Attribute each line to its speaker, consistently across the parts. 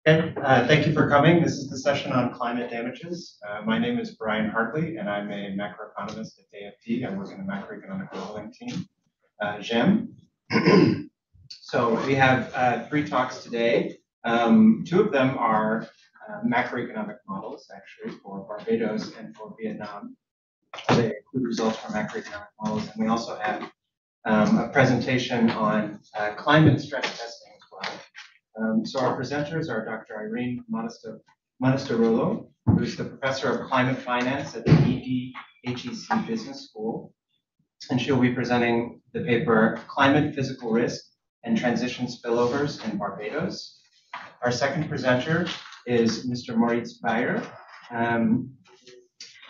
Speaker 1: Okay, thank you for coming. This is the session on climate damages. My name is Brian Hartley, and I'm a macroeconomist at AFD. I work in the macroeconomic modeling team. GEM. So we have 3 talks today. 2 of them are macroeconomic models, actually, for Barbados and for Vietnam. They include results from macroeconomic models, and we also have a presentation on climate stress testing as well. So our presenters are Dr. Irene Monasterolo, who is the professor of climate finance at the EDHEC Business School, and she'll be presenting the paper Climate Physical Risk and Transition Spillovers in Barbados. Our second presenter is Mr. Moritz Baer.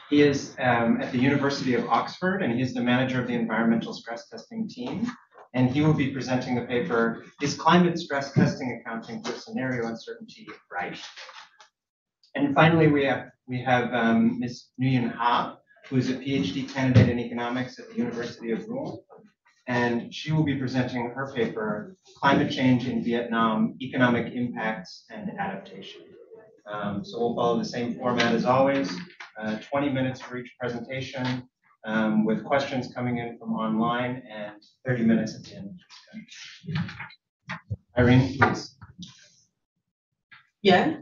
Speaker 1: He is at the University of Oxford, and he is the manager of the environmental stress testing team. And he will be presenting the paper, Is Climate Stress Testing Accounting for Scenario Uncertainty Right? And finally, we have Ms. Nguyen Thi Thu Ha, who is a Ph.D. candidate in economics at the University of Rouen. And she will be presenting her paper, Climate Change in Vietnam, Economic Impacts and Adaptation. So we'll follow the same format as always, 20 minutes for each presentation, with questions coming in from online and 30 minutes at the end. Irene, please.
Speaker 2: Yeah.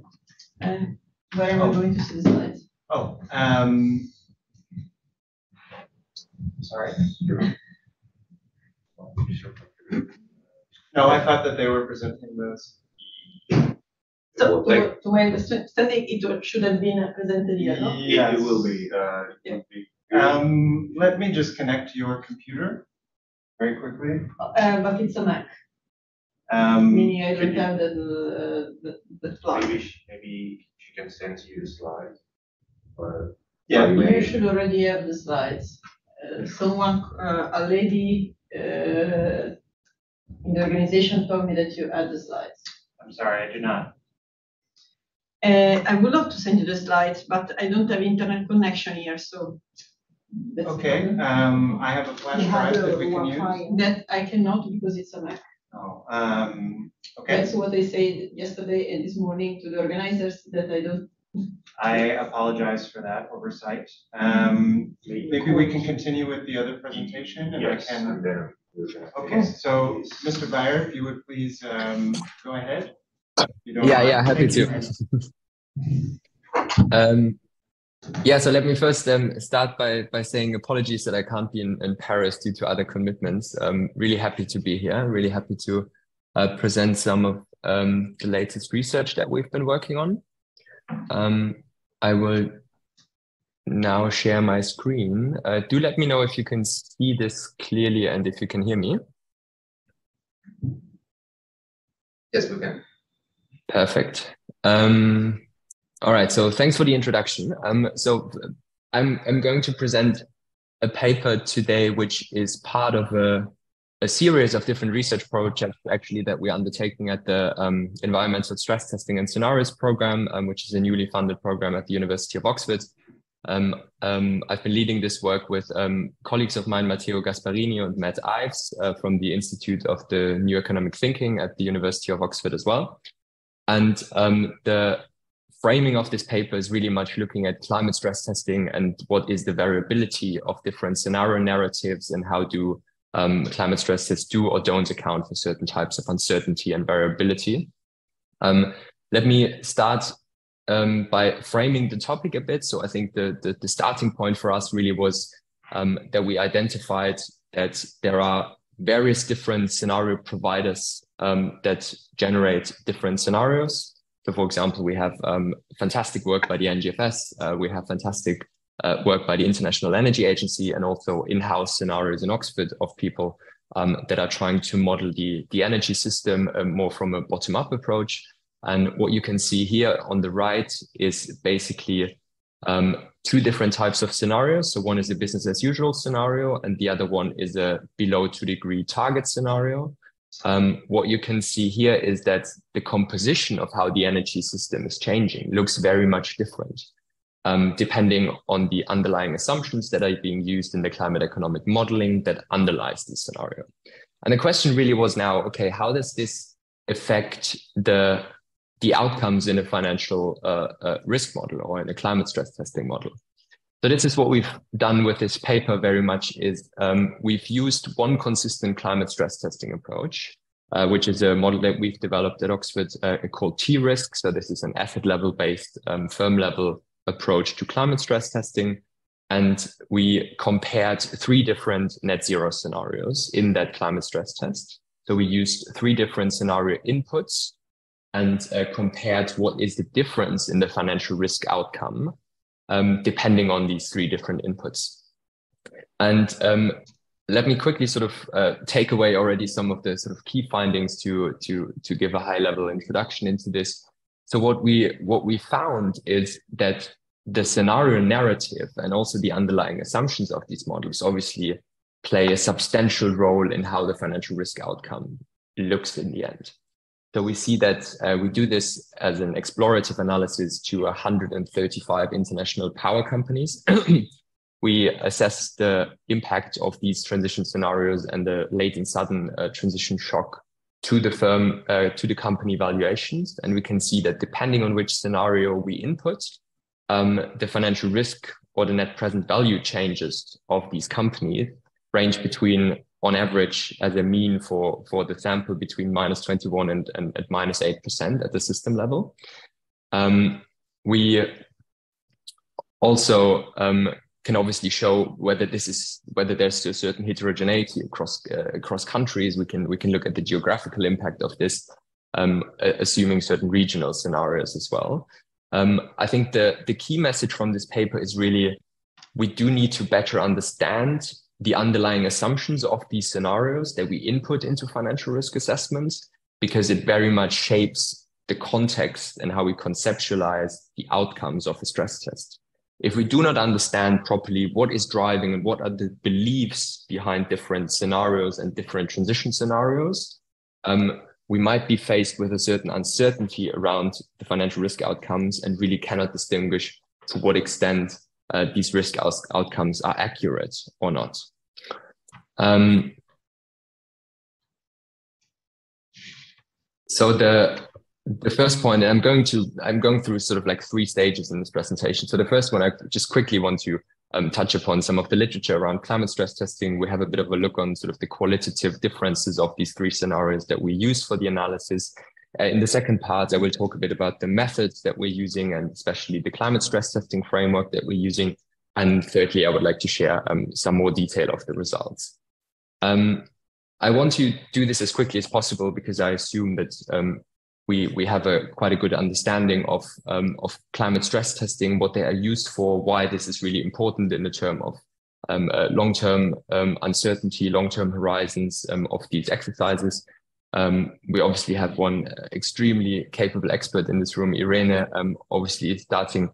Speaker 2: Where am I going to see the slides?
Speaker 1: Oh, sorry. No, I thought that they were presenting those.
Speaker 2: So, to my understanding, it should have been presented here, no?
Speaker 1: Yes.
Speaker 3: It will be.
Speaker 1: Let me just connect to your computer very quickly.
Speaker 2: But it's a Mac. Meaning I don't have the plug.
Speaker 3: Maybe she can send you the slides.
Speaker 1: Yeah,
Speaker 2: you should already have the slides. Someone, a lady in the organization told me that you had the slides.
Speaker 1: I'm sorry, I do not.
Speaker 2: I would love to send you the slides, but I don't have internet connection here, so.
Speaker 1: Okay, I have a flash drive that we can use.
Speaker 2: That I cannot because it's a Mac.
Speaker 1: Oh, okay.
Speaker 2: That's what I said yesterday and this morning to the organizers that I don't.
Speaker 1: I apologize for that oversight. Maybe we can continue with the other presentation, and
Speaker 3: yes,
Speaker 1: I can.
Speaker 3: And then
Speaker 1: okay, so Mr. Baer, if you would please go ahead.
Speaker 4: Yeah, happy to. Yeah, so let me first start by saying apologies that I can't be in Paris due to other commitments. Really happy to be here. Really happy to present some of the latest research that we've been working on. I will now share my screen. Do let me know if you can see this clearly and if you can hear me.
Speaker 3: yes, we can.
Speaker 4: Perfect. All right, so thanks for the introduction. So I'm going to present a paper today, which is part of a series of different research projects actually that we're undertaking at the Environmental Stress Testing and Scenarios program, which is a newly funded program at the University of Oxford. I've been leading this work with colleagues of mine, Matteo Gasparini and Matt Ives from the Institute of the New Economic Thinking at the University of Oxford as well. And the framing of this paper is really much looking at climate stress testing and what is the variability of different scenario narratives and how do climate stress tests do or don't account for certain types of uncertainty and variability. Let me start by framing the topic a bit. So I think the starting point for us really was that we identified that there are various different scenario providers that generate different scenarios. So for example, we have fantastic work by the NGFS, we have fantastic work by the International Energy Agency, and also in-house scenarios in Oxford of people that are trying to model the energy system more from a bottom-up approach. And what you can see here on the right is basically 2 different types of scenarios. So one is a business as usual scenario, and the other one is a below 2 degree target scenario. What you can see here is that the composition of how the energy system is changing looks very much different, depending on the underlying assumptions that are being used in the climate economic modeling that underlies this scenario. And the question really was now, okay, how does this affect the the outcomes in a financial risk model or in a climate stress testing model. So this is what we've done with this paper very much is we've used one consistent climate stress testing approach, which is a model that we've developed at Oxford called T-risk. So this is an asset level based firm level approach to climate stress testing. And we compared 3 different net zero scenarios in that climate stress test. So we used 3 different scenario inputs and compared what is the difference in the financial risk outcome depending on these 3 different inputs. And let me quickly sort of take away already some of the sort of key findings to give a high level introduction into this. So what we found is that the scenario narrative and also the underlying assumptions of these models obviously play a substantial role in how the financial risk outcome looks in the end. So we see that we do this as an explorative analysis to 135 international power companies. We assess the impact of these transition scenarios and the late and sudden transition shock to the firm, to the company valuations. And we can see that depending on which scenario we input, the financial risk or the net present value changes of these companies range between, on average, as a mean for the sample, between -21 and -8% at the system level. We also can obviously show whether there's a certain heterogeneity across countries. We can look at the geographical impact of this, assuming certain regional scenarios as well. I think the key message from this paper is really we do need to better understand the underlying assumptions of these scenarios that we input into financial risk assessments, because it very much shapes the context and how we conceptualize the outcomes of a stress test. If we do not understand properly what is driving and what are the beliefs behind different scenarios and different transition scenarios, we might be faced with a certain uncertainty around the financial risk outcomes and really cannot distinguish to what extent these risk outcomes are accurate or not. So the first point, and I'm going through sort of like 3 stages in this presentation. So the first one, I just quickly want to touch upon some of the literature around climate stress testing. We have a bit of a look on sort of the qualitative differences of these 3 scenarios that we use for the analysis. In the second part, I will talk a bit about the methods that we're using and especially the climate stress testing framework that we're using. And thirdly, I would like to share some more detail of the results. I want to do this as quickly as possible because I assume that we have quite a good understanding of climate stress testing, what they are used for, why this is really important in the term of long-term uncertainty, long-term horizons of these exercises. We obviously have one extremely capable expert in this room, Irene, obviously starting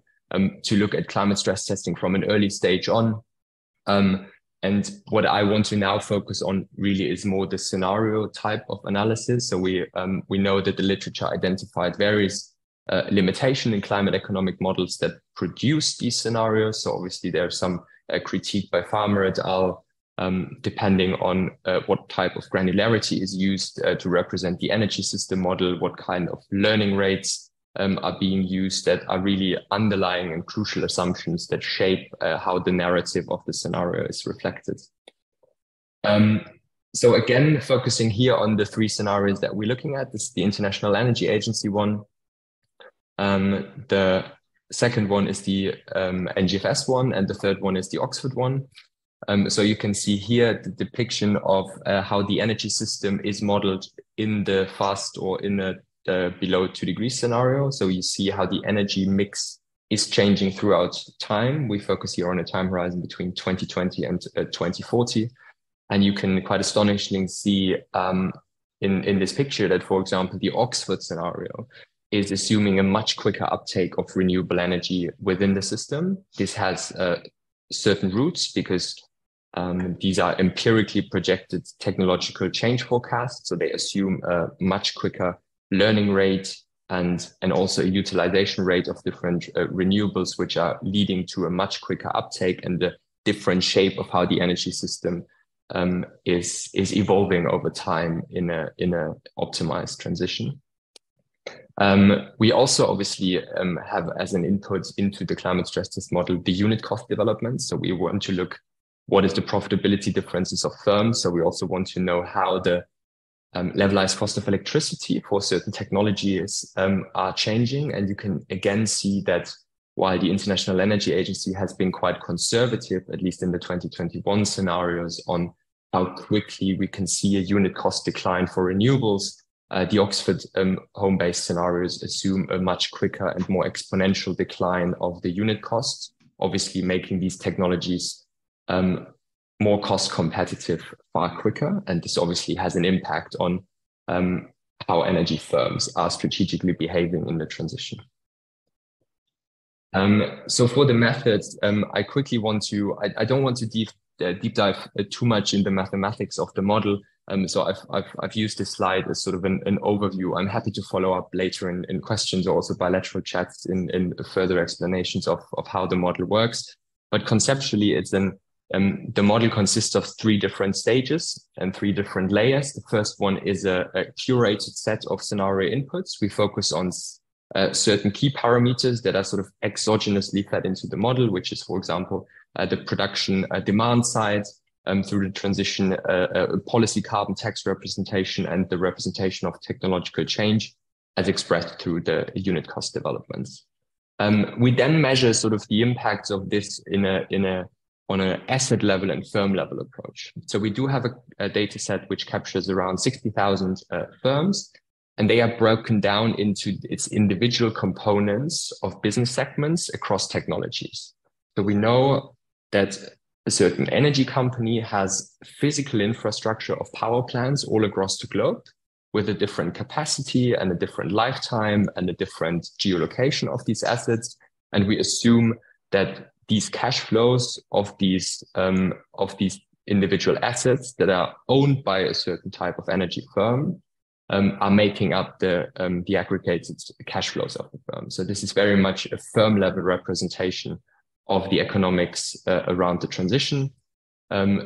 Speaker 4: to look at climate stress testing from an early stage on. And what I want to now focus on really is more the scenario type of analysis. So we know that the literature identified various limitations in climate economic models that produce these scenarios. So obviously there's some critique by Farmer et al. Depending on what type of granularity is used to represent the energy system model, what kind of learning rates are being used that are really underlying and crucial assumptions that shape how the narrative of the scenario is reflected. So again, focusing here on the 3 scenarios that we're looking at, this is the International Energy Agency one. The second one is the NGFS one, and the third one is the Oxford one. So you can see here the depiction of how the energy system is modeled in the fast or in the below 2 degrees scenario. So you see how the energy mix is changing throughout time. We focus here on a time horizon between 2020 and 2040. And you can quite astonishingly see in this picture that, for example, the Oxford scenario is assuming a much quicker uptake of renewable energy within the system. This has certain roots because these are empirically projected technological change forecasts. So they assume a much quicker learning rate and also a utilization rate of different renewables, which are leading to a much quicker uptake and the different shape of how the energy system is evolving over time in a optimized transition. We also obviously have as an input into the climate stress test model the unit cost development. So we want to look what is the profitability differences of firms. So we also want to know how the levelized cost of electricity for certain technologies are changing. And you can again see that while the International Energy Agency has been quite conservative, at least in the 2021 scenarios, on how quickly we can see a unit cost decline for renewables, the Oxford home-based scenarios assume a much quicker and more exponential decline of the unit costs, obviously making these technologies more cost competitive far quicker. And this obviously has an impact on how energy firms are strategically behaving in the transition. So for the methods, I quickly want to, I don't want to deep dive too much in the mathematics of the model. So I've used this slide as sort of an overview. I'm happy to follow up later in questions or also bilateral chats in further explanations of how the model works. But conceptually, it's the model consists of 3 different stages and 3 different layers. The first one is a curated set of scenario inputs. We focus on certain key parameters that are sort of exogenously fed into the model, which is, for example, the production demand side through the transition, policy carbon tax representation, and the representation of technological change as expressed through the unit cost developments. We then measure sort of the impacts of this on an asset level and firm level approach. So we do have a data set which captures around 60,000 firms, and they are broken down into its individual components of business segments across technologies. So we know that a certain energy company has physical infrastructure of power plants all across the globe with a different capacity and a different lifetime and a different geolocation of these assets. And we assume that these cash flows of these individual assets that are owned by a certain type of energy firm are making up the aggregated cash flows of the firm. So this is very much a firm level representation of the economics around the transition.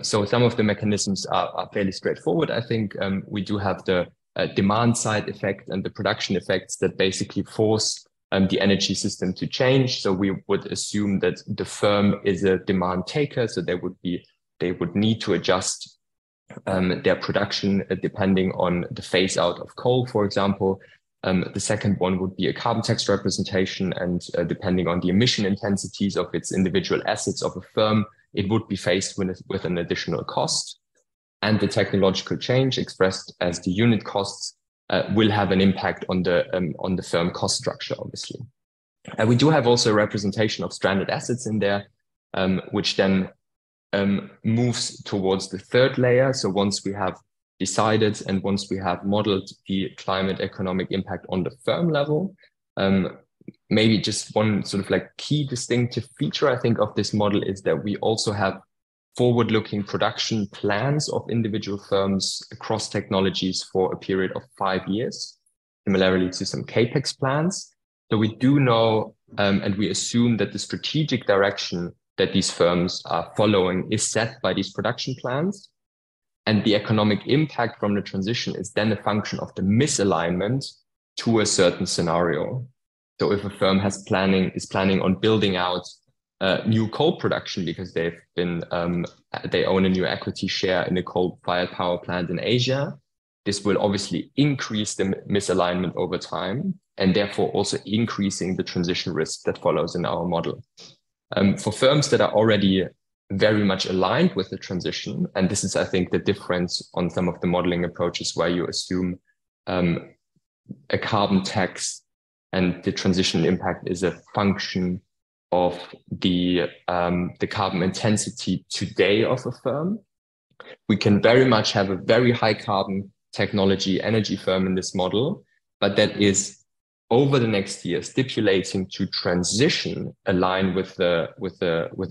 Speaker 4: So some of the mechanisms are fairly straightforward. I think we do have the demand side effect and the production effects that basically force the energy system to change. So we would assume that the firm is a demand taker, so they would need to adjust their production depending on the phase out of coal, for example. The second one would be a carbon tax representation, and depending on the emission intensities of its individual assets of a firm, it would be faced with an additional cost. And the technological change expressed as the unit costs will have an impact on the firm cost structure, obviously. We do have also a representation of stranded assets in there, which then moves towards the third layer. So once we have decided and once we have modeled the climate economic impact on the firm level, maybe just one sort of like key distinctive feature, I think, of this model is that we also have forward-looking production plans of individual firms across technologies for a period of 5 years, similarly to some CAPEX plans. So we do know and we assume that the strategic direction that these firms are following is set by these production plans. And the economic impact from the transition is then a function of the misalignment to a certain scenario. So if a firm is planning on building out new coal production because they own a new equity share in a coal-fired power plant in Asia, this will obviously increase the misalignment over time and therefore also increasing the transition risk that follows in our model. For firms that are already very much aligned with the transition, and this is, I think, the difference on some of the modeling approaches where you assume a carbon tax and the transition impact is a function of the carbon intensity today of a firm. We can very much have a very high carbon technology energy firm in this model, but that is over the next year stipulating to transition align with a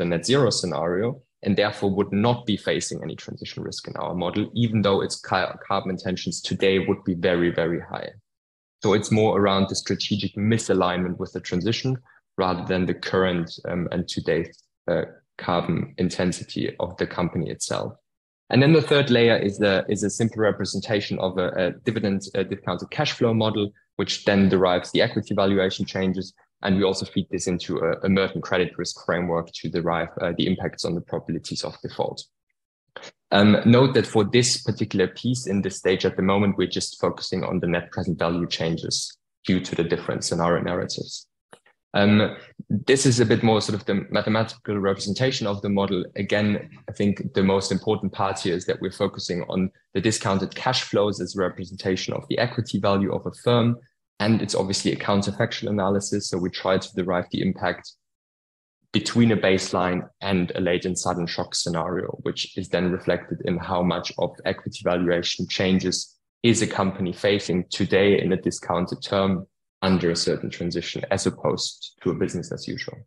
Speaker 4: net zero scenario, and therefore would not be facing any transition risk in our model, even though its carbon intentions today would be very, very high. So it's more around the strategic misalignment with the transition rather than the current and today's carbon intensity of the company itself. And then the third layer is a simple representation of a dividend discounted cash flow model, which then derives the equity valuation changes. And we also feed this into a Merton credit risk framework to derive the impacts on the probabilities of default. Note that for this particular piece in this stage at the moment, we're just focusing on the net present value changes due to the different scenario narratives. This is a bit more sort of the mathematical representation of the model. Again, I think the most important part here is that we're focusing on the discounted cash flows as a representation of the equity value of a firm. And it's obviously a counterfactual analysis. So we try to derive the impact between a baseline and a late and sudden shock scenario, which is then reflected in how much of equity valuation changes is a company facing today in a discounted term under a certain transition, as opposed to a business as usual.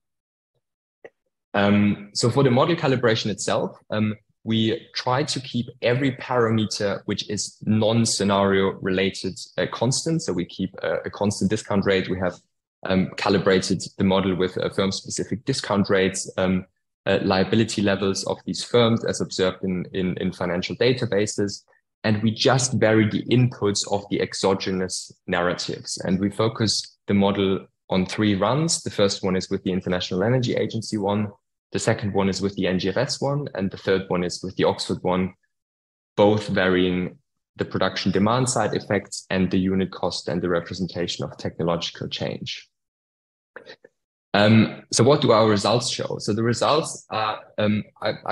Speaker 4: So for the model calibration itself, we try to keep every parameter which is non-scenario related constant. So we keep a constant discount rate. We have calibrated the model with firm-specific discount rates, liability levels of these firms as observed in financial databases. And we just vary the inputs of the exogenous narratives. And we focus the model on 3 runs. The first one is with the International Energy Agency one. The second one is with the NGFS one. And the third one is with the Oxford one, both varying the production demand side effects and the unit cost and the representation of technological change. So what do our results show? So the results are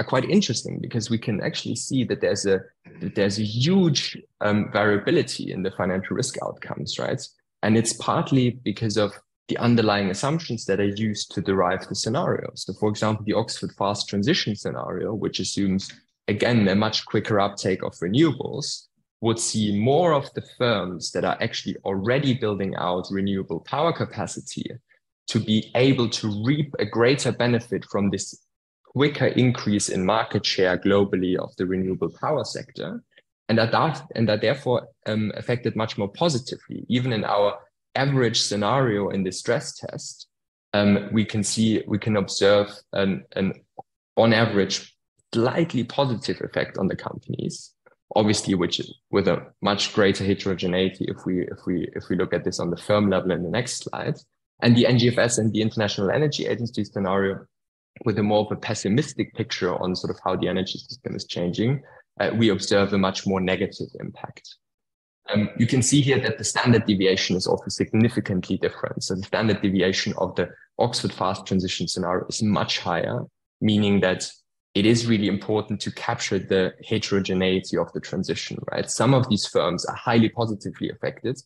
Speaker 4: quite interesting because we can actually see that there's a huge variability in the financial risk outcomes, right? And it's partly because of the underlying assumptions that are used to derive the scenarios. So for example, the Oxford fast transition scenario, which assumes, again, a much quicker uptake of renewables, would see more of the firms that are actually already building out renewable power capacity to be able to reap a greater benefit from this quicker increase in market share globally of the renewable power sector, and are therefore affected much more positively. Even in our average scenario in the stress test, we can observe an on average slightly positive effect on the companies, obviously, which with a much greater heterogeneity if we look at this on the firm level in the next slide. And the NGFS and the International Energy Agency scenario, with a more of a pessimistic picture on sort of how the energy system is changing, we observe a much more negative impact. You can see here that the standard deviation is also significantly different. So the standard deviation of the Oxford fast transition scenario is much higher, meaning that it is really important to capture the heterogeneity of the transition, right? Some of these firms are highly positively affected.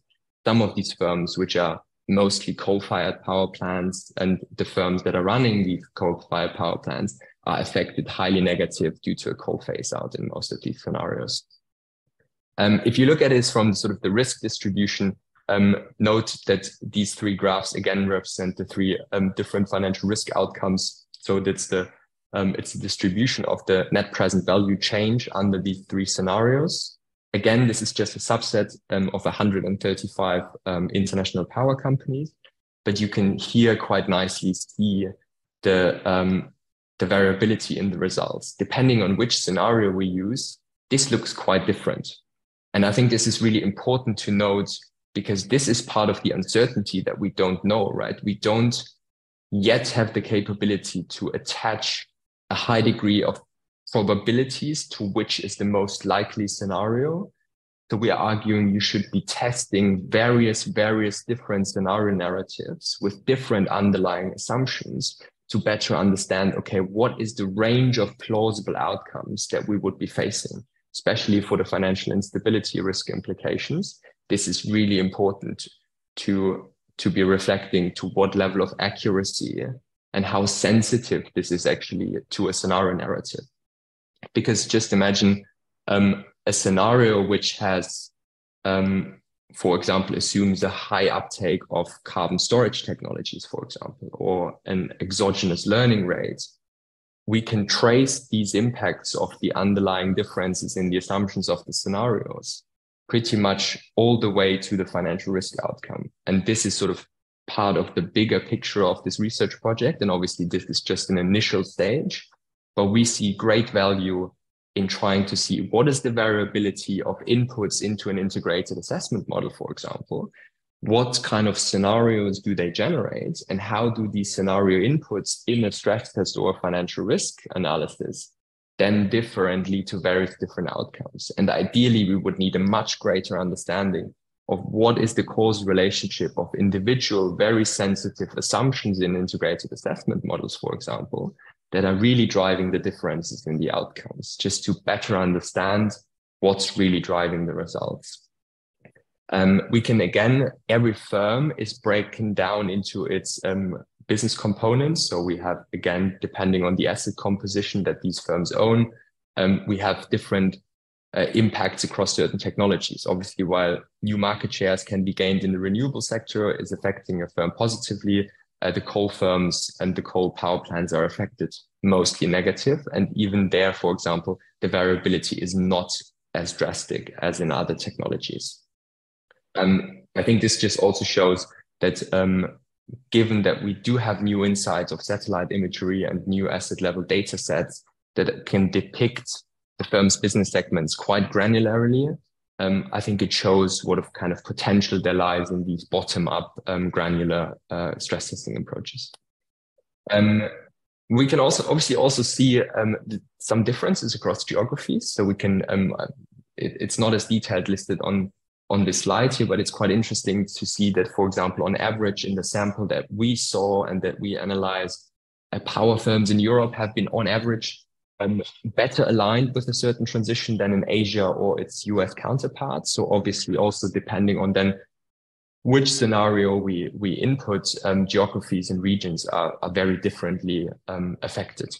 Speaker 4: Some of these firms, which are mostly coal-fired power plants, and the firms that are running these coal-fired power plants are affected highly negative due to a coal phase-out in most of these scenarios. If you look at it from sort of the risk distribution, note that these 3 graphs again represent the 3 different financial risk outcomes. So that's it's a distribution of the net present value change under these 3 scenarios. Again, this is just a subset of 135 international power companies, but you can here quite nicely see the variability in the results. Depending on which scenario we use, this looks quite different. And I think this is really important to note because this is part of the uncertainty that we don't know, right? We don't yet have the capability to attach a high degree of probabilities to which is the most likely scenario. So we are arguing you should be testing various different scenario narratives with different underlying assumptions to better understand, okay, what is the range of plausible outcomes that we would be facing, especially for the financial instability risk implications. This is really important to be reflecting to what level of accuracy and how sensitive this is actually to a scenario narrative. Because just imagine a scenario which has, for example, assumes a high uptake of carbon storage technologies, for example, or an exogenous learning rate. We can trace these impacts of the underlying differences in the assumptions of the scenarios pretty much all the way to the financial risk outcome. And this is sort of part of the bigger picture of this research project. And obviously this is just an initial stage, but we see great value in trying to see what is the variability of inputs into an integrated assessment model, for example, what kind of scenarios do they generate, and how do these scenario inputs in a stress test or financial risk analysis then differ and lead to various different outcomes. And ideally, we would need a much greater understanding of what is the causal relationship of individual, very sensitive assumptions in integrated assessment models, for example, that are really driving the differences in the outcomes, just to better understand what's really driving the results. We can, again, every firm is breaking down into its business components. So we have, again, depending on the asset composition that these firms own, we have different impacts across certain technologies. Obviously, while new market shares can be gained in the renewable sector is affecting a firm positively, the coal firms and the coal power plants are affected mostly negative. And even there, for example, the variability is not as drastic as in other technologies. I think this just also shows that given that we do have new insights of satellite imagery and new asset level data sets that can depict the firm's business segments quite granularly, I think it shows what kind of potential there lies in these bottom-up granular stress testing approaches. We can also obviously also see some differences across geographies. So we can, it's not as detailed listed on this slide here, but it's quite interesting to see that, for example, on average in the sample that we saw and that we analyzed, power firms in Europe have been on average better aligned with a certain transition than in Asia or its US counterparts. So obviously also depending on then which scenario we input, geographies and regions are very differently affected.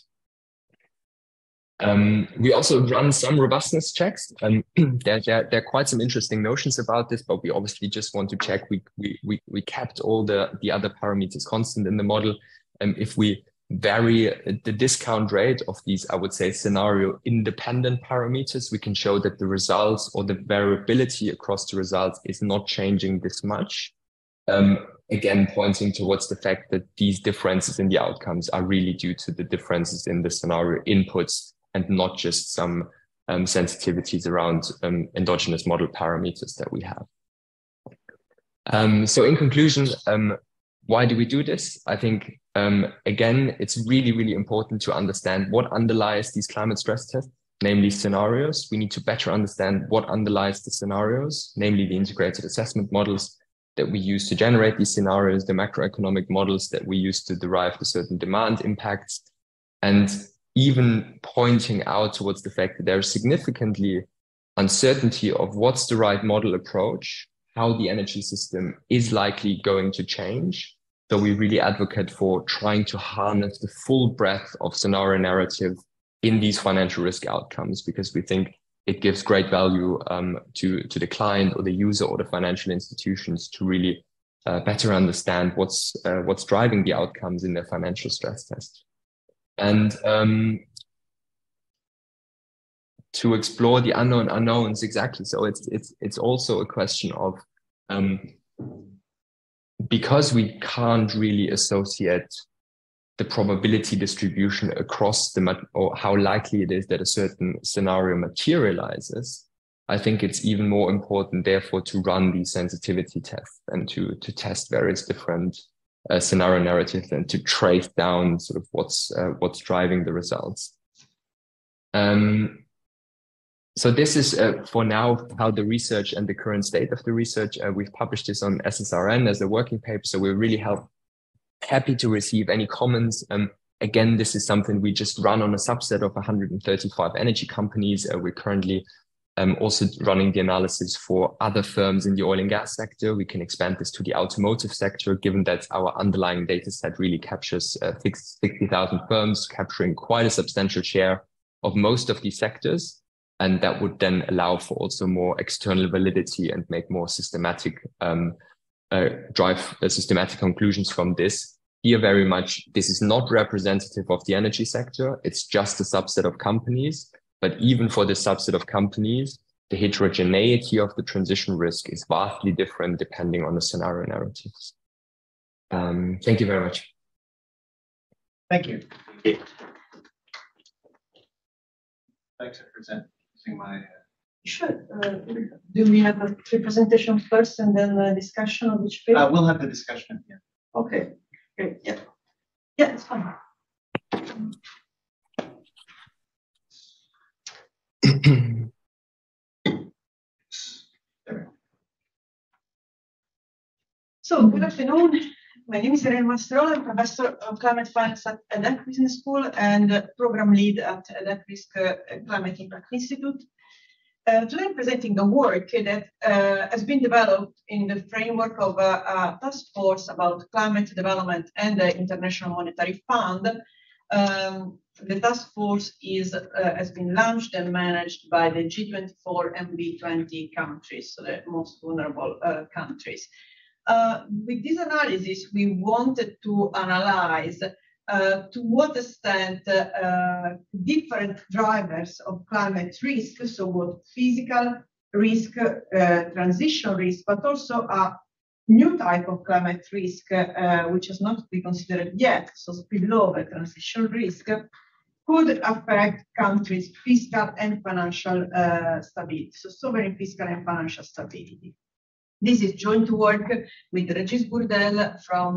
Speaker 4: We also run some robustness checks, and there are quite some interesting notions about this, but we obviously just want to check we kept all the other parameters constant in the model. If we vary the discount rate of these, I would say, scenario independent parameters, we can show that the results or the variability across the results is not changing this much. Again, pointing towards the fact that these differences in the outcomes are really due to the differences in the scenario inputs and not just some sensitivities around endogenous model parameters that we have. So in conclusion, why do we do this? I think, again, it's really, really important to understand what underlies these climate stress tests, namely scenarios. We need to better understand what underlies the scenarios, namely the integrated assessment models that we use to generate these scenarios, the macroeconomic models that we use to derive the certain demand impacts, and even pointing out towards the fact that there is significantly uncertainty of what's the right model approach, how the energy system is likely going to change. So we really advocate for trying to harness the full breadth of scenario narrative in these financial risk outcomes, because we think it gives great value to the client or the user or the financial institutions to really better understand what's driving the outcomes in their financial stress test. And to explore the unknown unknowns, exactly. So it's also a question of because we can't really associate the probability distribution across or how likely it is that a certain scenario materializes, I think it's even more important, therefore, to run these sensitivity tests and to test various different scenario narratives and to trace down sort of what's driving the results. So this is for now how the research and the current state of the research. We've published this on SSRN as a working paper, so we're really happy to receive any comments. Again, this is something we just run on a subset of 135 energy companies. We're currently also running the analysis for other firms in the oil and gas sector. We can expand this to the automotive sector, given that our underlying data set really captures 60,000 firms, capturing quite a substantial share of most of these sectors. And that would then allow for also more external validity and make more systematic, drive systematic conclusions from this. Here, very much, this is not representative of the energy sector. It's just a subset of companies. But even for this subset of companies, the heterogeneity of the transition risk is vastly different depending on the scenario narratives. Thank you very much.
Speaker 1: Thank you. I'd like to present using my
Speaker 2: Sure. Do we have a presentation first and then a discussion of each paper?
Speaker 1: We'll have the discussion at the end.
Speaker 2: Okay. Great. Yeah. Yeah, it's fine. So, good afternoon. My name is Irene Monasterolo. I'm professor of climate finance at EDHEC Business School and program lead at EDHEC Risk Climate Impact Institute. Today I'm presenting a work that has been developed in the framework of a task force about climate development and the International Monetary Fund. The task force has been launched and managed by the G24 and B20 countries, so the most vulnerable countries. With this analysis, we wanted to analyze to what extent different drivers of climate risk, so both physical risk, transition risk, but also a new type of climate risk, which has not been considered yet, so spillover transition risk, could affect countries' fiscal and financial stability, so sovereign fiscal and financial stability. This is joint work with Regis Bourdelle from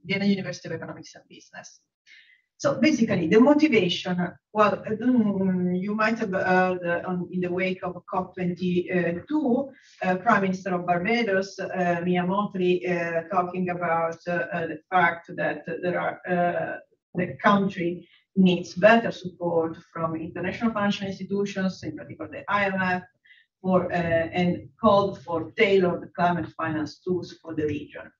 Speaker 2: Vienna University of Economics and Business. So basically, the motivation, well, you might have in the wake of COP22, Prime Minister of Barbados, Mia Mottley, talking about the fact that the country needs better support from international financial institutions, in particular the IMF, and called for tailored climate finance tools for the region.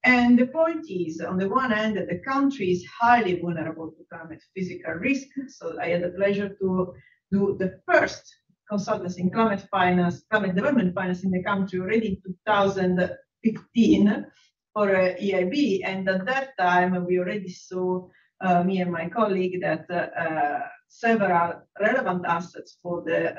Speaker 2: And the point is, on the one hand, that the country is highly vulnerable to climate physical risk. So I had the pleasure to do the first consultancy in climate finance, climate development finance in the country already in 2015 for EIB. And at that time, we already saw, me and my colleague, that several relevant assets for the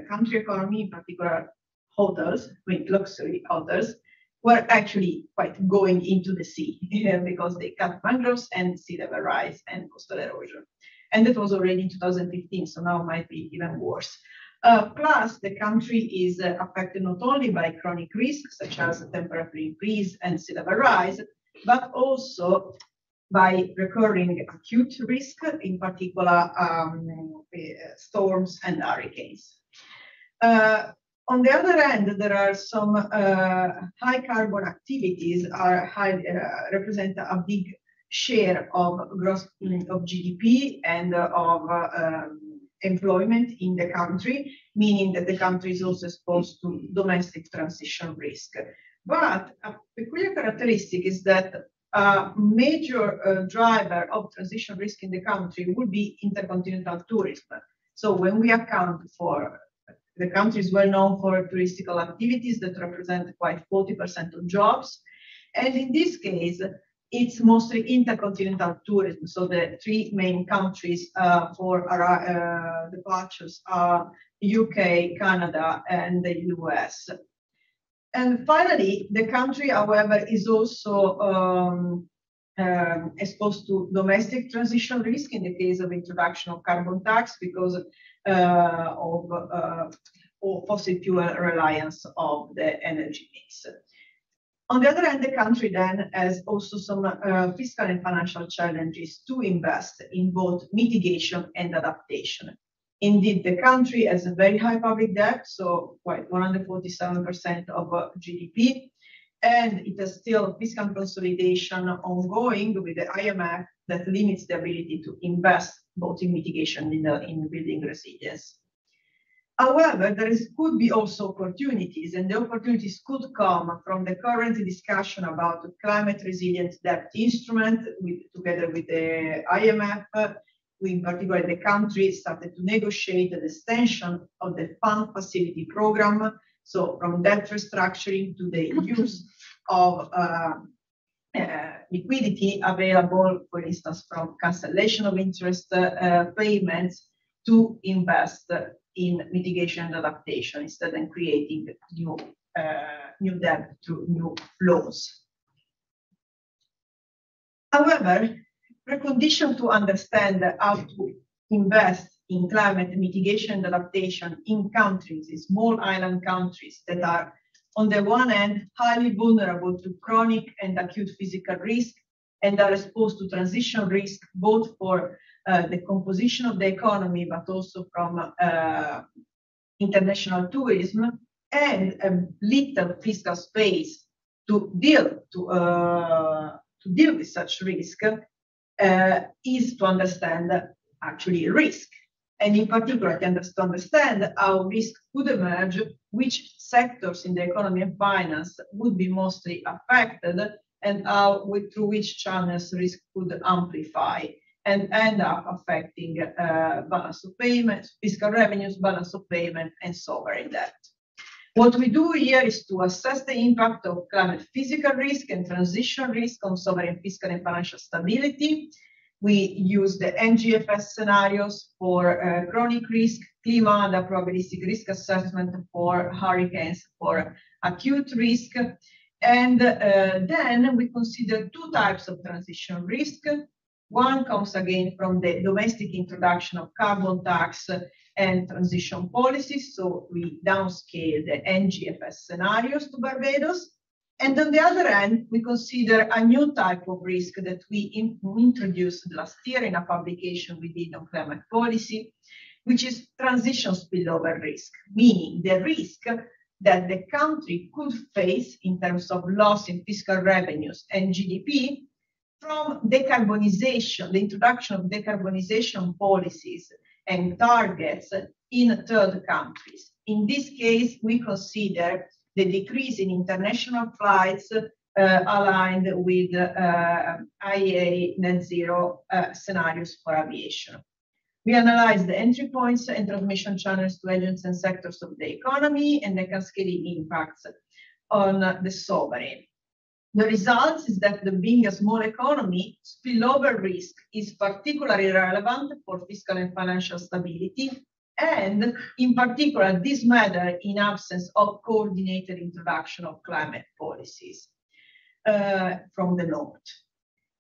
Speaker 2: country economy, in particular hotels, with luxury hotels, were actually quite going into the sea because they cut mangroves and sea level rise and coastal erosion. And that was already in 2015, so now it might be even worse. Plus, the country is affected not only by chronic risks, such as temperature increase and sea level rise, but also by recurring acute risk, in particular storms and hurricanes. On the other hand, there are some high carbon activities represent a big share of gross of GDP and of employment in the country, meaning that the country is also exposed to domestic transition risk. But a peculiar characteristic is that a major driver of transition risk in the country would be intercontinental tourism. So when we account for the country is well known for touristical activities that represent quite 40% of jobs. And in this case, it's mostly intercontinental tourism. So the three main countries for departures are UK, Canada, and the US. And finally, the country, however, is also exposed to domestic transition risk in the case of introduction of carbon tax because of fossil fuel reliance of the energy mix. On the other hand, the country then has also some fiscal and financial challenges to invest in both mitigation and adaptation. Indeed, the country has a very high public debt, so quite 147% of GDP, and it has still fiscal consolidation ongoing with the IMF that limits the ability to invest both in mitigation and in building resilience. However, could be also opportunities, and the opportunities could come from the current discussion about the climate resilient debt instrument together with the IMF. In particular, the country started to negotiate an extension of the fund facility program, so from debt restructuring to the use of liquidity available, for instance, from cancellation of interest payments to invest in mitigation and adaptation instead of creating new debt through new flows. However, precondition to understand how to invest in climate mitigation and adaptation in countries, in small island countries that are, on the one hand, highly vulnerable to chronic and acute physical risk and are exposed to transition risk, both for the composition of the economy, but also from international tourism, and a little fiscal space to deal with such risk, is to understand actually risk. And in particular, to understand how risk could emerge, which sectors in the economy and finance would be mostly affected, and how, through which channels risk could amplify and end up affecting balance of payments, fiscal revenues, balance of payment, and sovereign debt. What we do here is to assess the impact of climate physical risk and transition risk on sovereign fiscal and financial stability. We use the NGFS scenarios for chronic risk, CLIMA, the probabilistic risk assessment for hurricanes, for acute risk. And then we consider two types of transition risk. One comes again from the domestic introduction of carbon tax and transition policies. So we downscale the NGFS scenarios to Barbados. And on the other hand, we consider a new type of risk that we introduced last year in a publication we did on climate policy, which is transition spillover risk, meaning the risk that the country could face in terms of loss in fiscal revenues and GDP from decarbonization, the introduction of decarbonization policies and targets in third countries. In this case, we consider the decrease in international flights aligned with IEA net zero scenarios for aviation. We analyze the entry points and transmission channels to agents and sectors of the economy and the cascading impacts on the sovereign. The result is that, being a small economy, spillover risk is particularly relevant for fiscal and financial stability, and in particular, this matters in absence of coordinated introduction of climate policies from the North.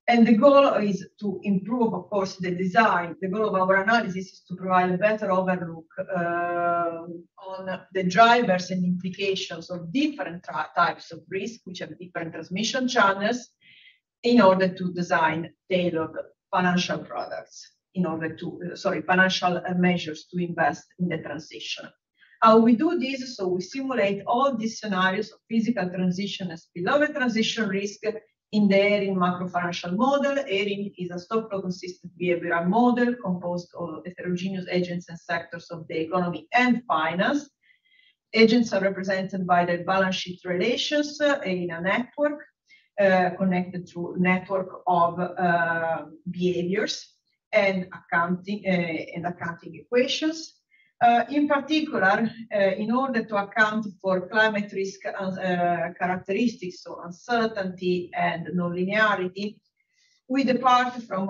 Speaker 2: And the goal is to improve, of course, the design. The goal of our analysis is to provide a better overlook on the drivers and implications of different types of risk, which have different transmission channels, in order to design tailored financial products, in order to, financial measures to invest in the transition. How we do this? So we simulate all these scenarios of physical transition and spillover transition risk in the Irene macro-financial model. Irene is a stock-flow consistent behavioral model composed of heterogeneous agents and sectors of the economy and finance. Agents are represented by their balance sheet relations in a network connected through network of behaviors and accounting equations. In particular, in order to account for climate risk characteristics, so uncertainty and non-linearity, we depart from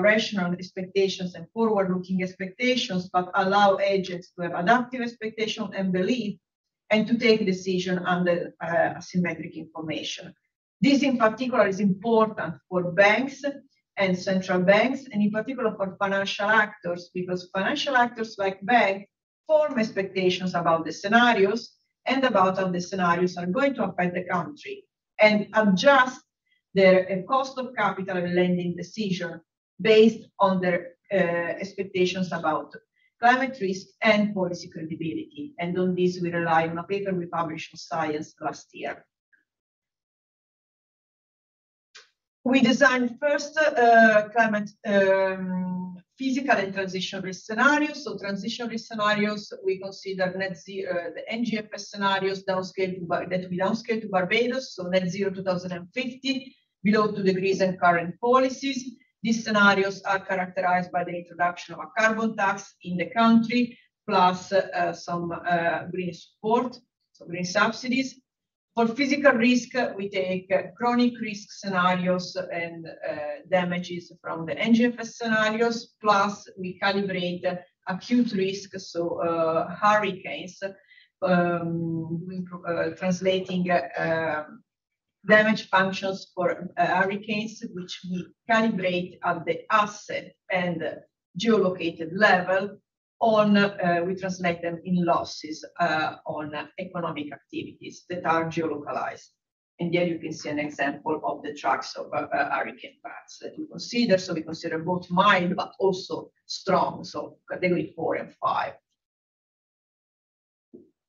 Speaker 2: rational expectations and forward-looking expectations, but allow agents to have adaptive expectation and belief, and to take decision under asymmetric information. This in particular is important for banks and central banks, and in particular for financial actors, because financial actors like banks form expectations about the scenarios and about how the scenarios are going to affect the country, and adjust their cost of capital and lending decision based on their expectations about climate risk and policy credibility. And on this, we rely on a paper we published on Science last year. We designed first climate physical and transition risk scenarios. So transition risk scenarios, we consider net zero, the NGFS scenarios that we downscale to Barbados, so net zero 2050, below 2 degrees and current policies. These scenarios are characterized by the introduction of a carbon tax in the country, plus some green support, so green subsidies. For physical risk, we take chronic risk scenarios and damages from the NGFS scenarios, plus we calibrate acute risk, so hurricanes, translating damage functions for hurricanes, which we calibrate at the asset and geolocated level on, we translate them in losses on economic activities that are geolocalized. And here you can see an example of the tracks of hurricane paths that we consider. So we consider both mild, but also strong, so category 4 and 5.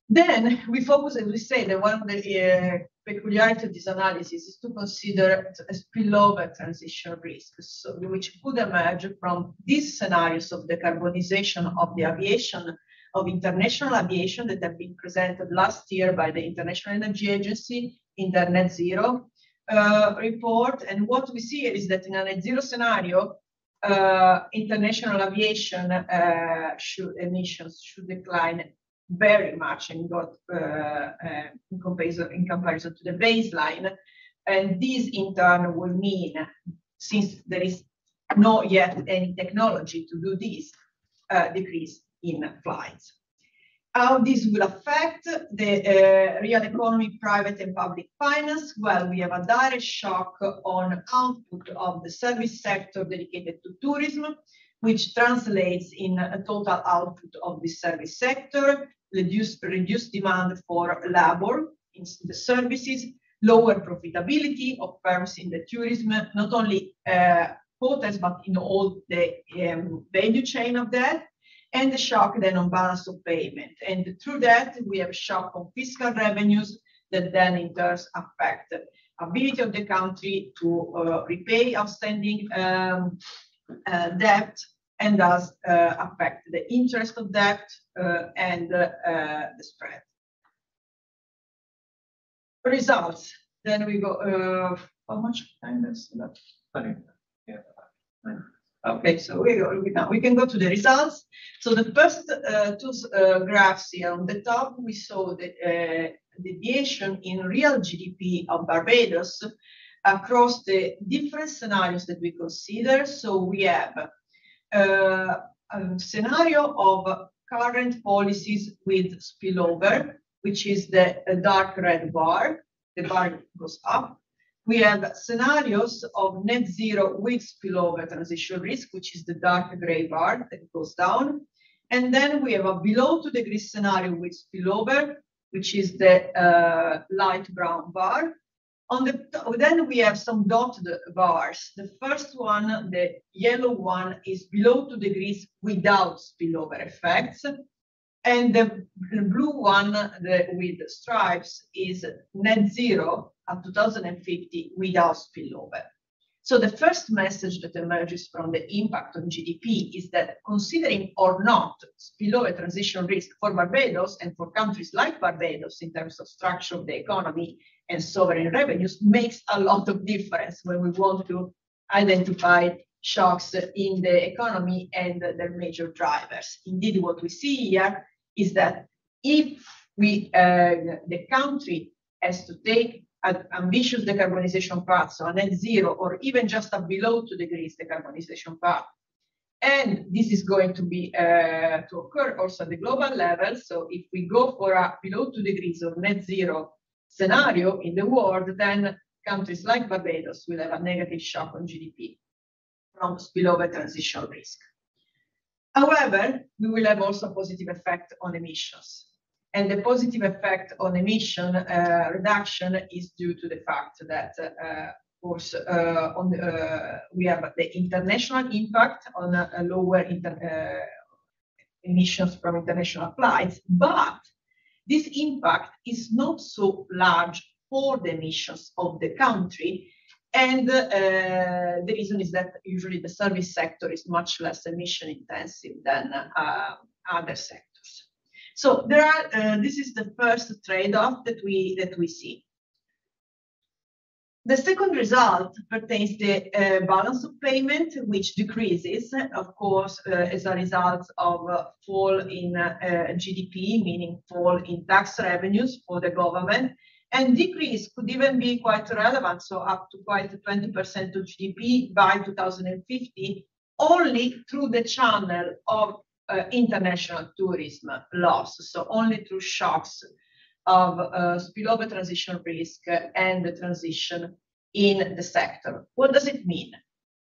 Speaker 2: Then we focus, as we say, that one of the peculiarities of this analysis is to consider a spillover transition risk, so which could emerge from these scenarios of decarbonization of the aviation, of international aviation that have been presented last year by the International Energy Agency in their net zero report. And what we see is that in a net zero scenario, international aviation emissions should decline very much and got in comparison to the baseline. And this in turn will mean, since there is not yet any technology to do this, decrease in flights. How this will affect the real economy, private and public finance? Well, we have a direct shock on output of the service sector dedicated to tourism, which translates in a total output of the service sector, reduced demand for labor in the services, lower profitability of firms in the tourism, not only hotels, but in all the value chain of that, and the shock then on balance of payment. And through that, we have shock on fiscal revenues that then in turn affect the ability of the country to repay outstanding debt, and thus affect the interest of debt and the spread. Results. Then we go. How much time is left?
Speaker 1: Yeah.
Speaker 2: Okay, so we can go to the results. So the first two graphs here on the top, we saw the deviation in real GDP of Barbados across the different scenarios that we consider. So we have a scenario of current policies with spillover, which is the dark red bar. The bar goes up. We have scenarios of net zero with spillover transition risk, which is the dark gray bar that goes down. And then we have a below 2 degrees scenario with spillover, which is the light brown bar. Then we have some dotted bars. The first one, the yellow one, is below 2 degrees without spillover effects. And the blue one with the stripes is net zero at 2050 without spillover. So the first message that emerges from the impact on GDP is that considering or not spillover transition risk for Barbados and for countries like Barbados in terms of structure of the economy and sovereign revenues makes a lot of difference when we want to identify shocks in the economy and their major drivers. Indeed, what we see here is that if the country has to take an ambitious decarbonization path, so a net zero, or even just a below 2 degrees decarbonization path, and this is going to be to occur also at the global level. So if we go for a below 2 degrees of net zero scenario in the world, then countries like Barbados will have a negative shock on GDP from spillover transition risk. However, we will have also a positive effect on emissions. And the positive effect on emission reduction is due to the fact that, of course, we have the international impact on lower emissions from international flights, but this impact is not so large for the emissions of the country. And the reason is that usually the service sector is much less emission intensive than other sectors. So there are. This is the first trade-off that we see. The second result pertains to the balance of payment, which decreases, of course, as a result of fall in GDP, meaning fall in tax revenues for the government. And decrease could even be quite relevant, so up to quite 20% of GDP by 2050, only through the channel of international tourism loss, so only through shocks of spillover transition risk and the transition in the sector. What does it mean?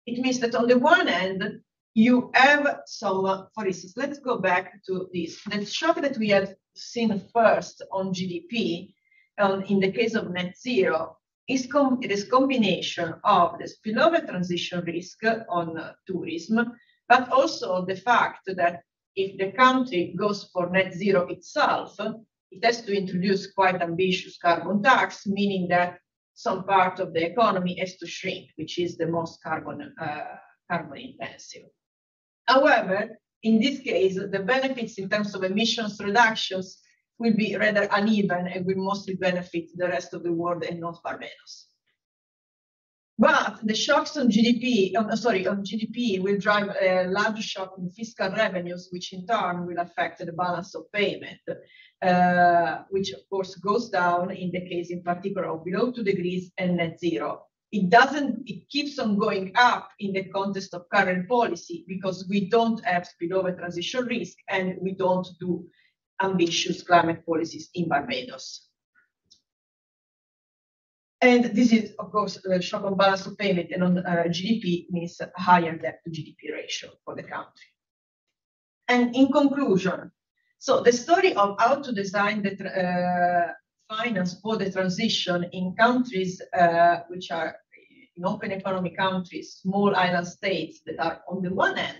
Speaker 2: It means that on the one hand, you have some, for instance, let's go back to this. The shock that we had seen first on GDP, in the case of net zero, it is combination of the spillover transition risk on tourism, but also the fact that if the country goes for net zero itself, it has to introduce quite ambitious carbon tax, meaning that some part of the economy has to shrink, which is the most carbon intensive. However, in this case, the benefits in terms of emissions reductions will be rather uneven and will mostly benefit the rest of the world and not Barbados. But the shocks on GDP, on GDP will drive a large shock in fiscal revenues, which in turn will affect the balance of payment, which of course goes down in the case in particular of below 2 degrees and net zero. It keeps on going up in the context of current policy because we don't have spillover transition risk and we don't do ambitious climate policies in Barbados. And this is, of course, the shock on balance of payment and on GDP means a higher debt to GDP ratio for the country. And in conclusion, so the story of how to design the finance for the transition in countries which are in open economy countries, small island states that are on the one hand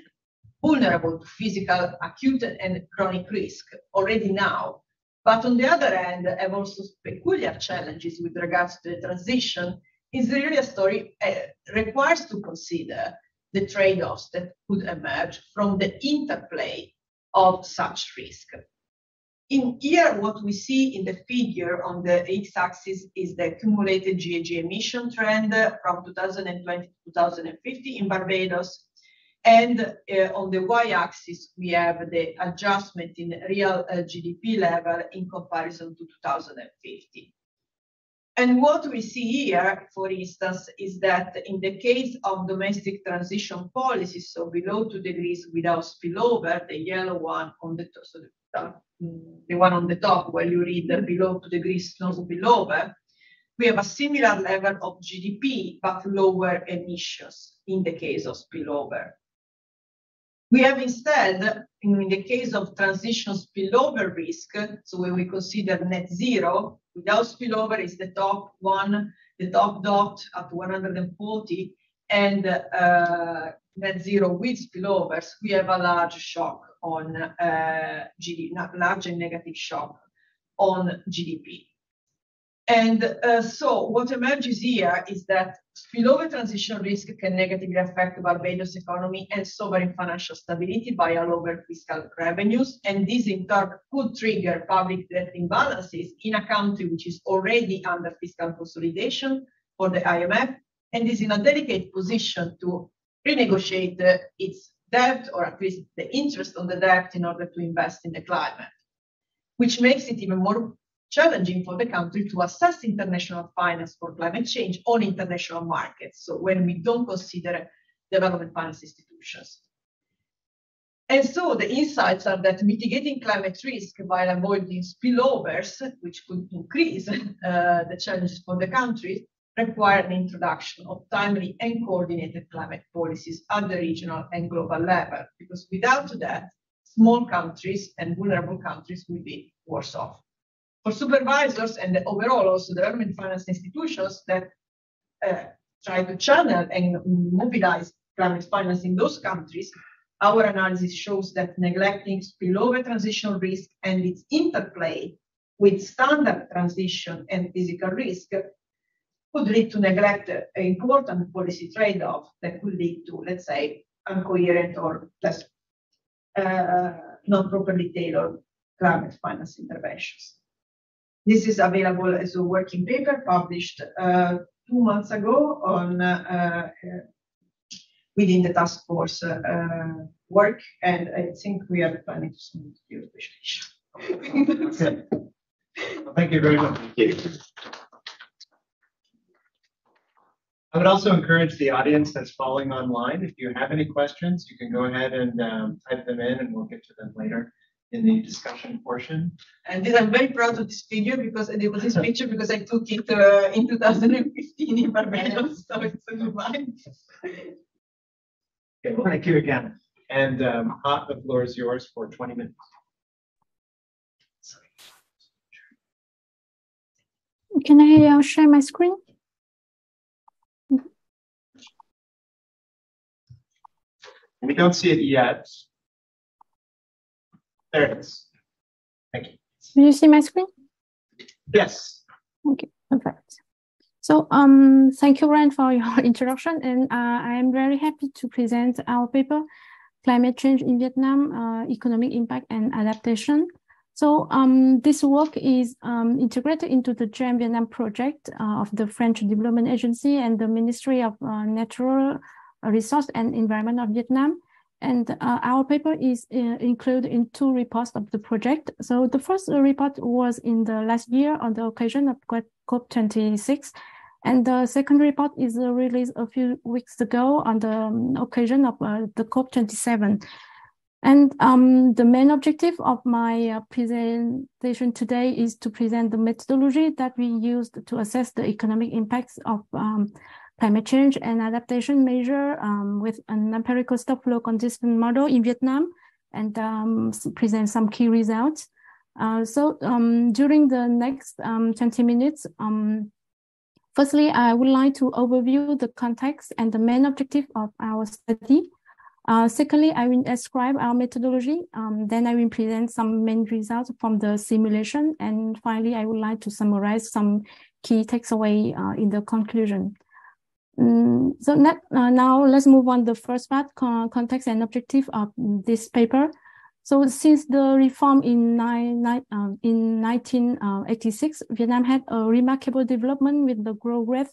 Speaker 2: vulnerable to physical, acute and chronic risk already now, but on the other hand have also peculiar challenges with regards to the transition, is really a story requires to consider the trade-offs that could emerge from the interplay of such risk. In here, what we see in the figure on the x-axis is the accumulated GHG emission trend from 2020 to 2050 in Barbados. And on the y-axis, we have the adjustment in real GDP level in comparison to 2050. And what we see here, for instance, is that in the case of domestic transition policies, so below 2 degrees without spillover, the yellow one on the top, so the one on the top where you read below 2 degrees no spillover, we have a similar level of GDP, but lower emissions in the case of spillover. We have instead, in the case of transition spillover risk, so when we consider net zero, without spillover is the top one, the top dot at 140, and net zero with spillovers, we have a large shock on GDP, large and negative shock on GDP. And so what emerges here is that spillover transition risk can negatively affect Barbados economy and sovereign financial stability by lower fiscal revenues. And this in turn could trigger public debt imbalances in a country which is already under fiscal consolidation for the IMF and is in a delicate position to renegotiate its debt, or at least the interest on the debt, in order to invest in the climate, which makes it even more challenging for the country to assess international finance for climate change on international markets. So when we don't consider development finance institutions. And so the insights are that mitigating climate risk while avoiding spillovers, which could increase the challenges for the country, require an introduction of timely and coordinated climate policies at the regional and global level, because without that, small countries and vulnerable countries will be worse off. For supervisors and overall also development finance institutions that try to channel and mobilize climate finance in those countries, our analysis shows that neglecting spillover transition risk and its interplay with standard transition and physical risk could lead to neglect an important policy trade-off that could lead to, let's say, incoherent or less not properly tailored climate finance interventions. This is available as a working paper published 2 months ago on within the task force work, and I think we are planning to submit your presentation.
Speaker 1: Okay. Well, thank you very much. Thank you. I would also encourage the audience that's following online, if you have any questions, you can go ahead and type them in and we'll get to them later in the discussion portion.
Speaker 2: And I'm very proud of this figure because it was this picture because I took it in 2015 in Barbados, so it's a good line.
Speaker 1: Okay, well, thank you again. And Ha, the floor is yours for 20 minutes.
Speaker 5: Can I share my screen?
Speaker 1: We don't see it yet. There it is. Thank you.
Speaker 5: Do you see my screen?
Speaker 1: Yes.
Speaker 5: Okay, perfect. So thank you, Ryan, for your introduction. And I am very happy to present our paper, Climate Change in Vietnam, Economic Impact and Adaptation. So this work is integrated into the GEM Vietnam project of the French Development Agency and the Ministry of Natural Resource and Environment of Vietnam. And our paper is included in 2 reports of the project. So the first report was in the last year on the occasion of COP26. And the second report is released a few weeks ago on the occasion of the COP27. And the main objective of my presentation today is to present the methodology that we used to assess the economic impacts of climate change and adaptation measure with an empirical stock flow consistent model in Vietnam, and present some key results. During the next 20 minutes, firstly, I would like to overview the context and the main objective of our study. Secondly, I will describe our methodology. Then I will present some main results from the simulation. And finally, I would like to summarize some key takeaway in the conclusion. Now let's move on the first part, context and objective of this paper. So since the reform in 1986, Vietnam had a remarkable development with the growth rate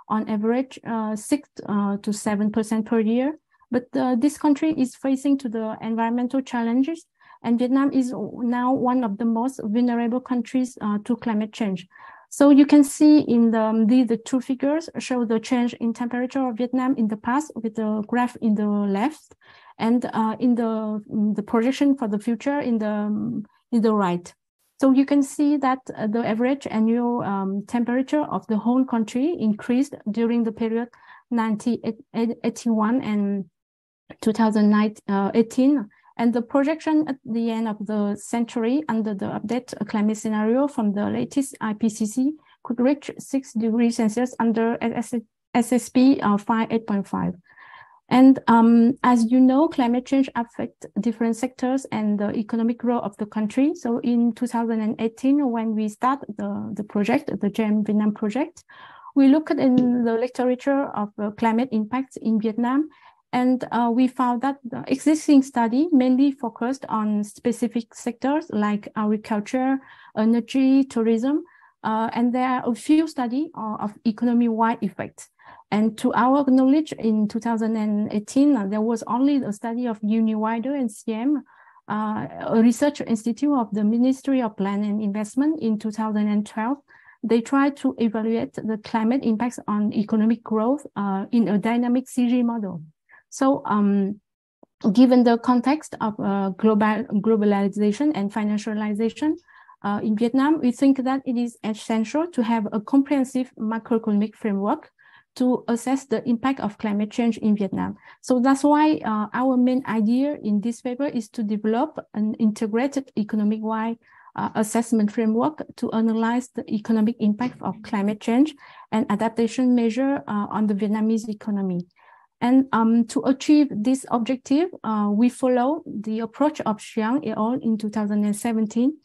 Speaker 5: on average 6 to 7% per year. But this country is facing to the environmental challenges, and Vietnam is now one of the most vulnerable countries to climate change. So you can see in the 2 figures show the change in temperature of Vietnam in the past with the graph in the left, and in the projection for the future in the right. So you can see that the average annual temperature of the whole country increased during the period 1981 and 2018. And the projection at the end of the century under the update climate scenario from the latest IPCC could reach 6 degrees Celsius under SSP 8.5. And as you know, climate change affects different sectors and the economic growth of the country. So in 2018, when we start the project, the GEM Vietnam project, we looked in the literature of climate impacts in Vietnam. And we found that the existing study mainly focused on specific sectors like agriculture, energy, tourism, and there are a few studies of economy-wide effects. And to our knowledge, in 2018, there was only a study of Uniwider and CM, a research institute of the Ministry of Land and Investment in 2012. They tried to evaluate the climate impacts on economic growth in a dynamic CG model. So given the context of globalization and financialization in Vietnam, we think that it is essential to have a comprehensive macroeconomic framework to assess the impact of climate change in Vietnam. So that's why our main idea in this paper is to develop an integrated economic-wide assessment framework to analyze the economic impact of climate change and adaptation measure on the Vietnamese economy. And to achieve this objective, we follow the approach of Xiang et al. In 2017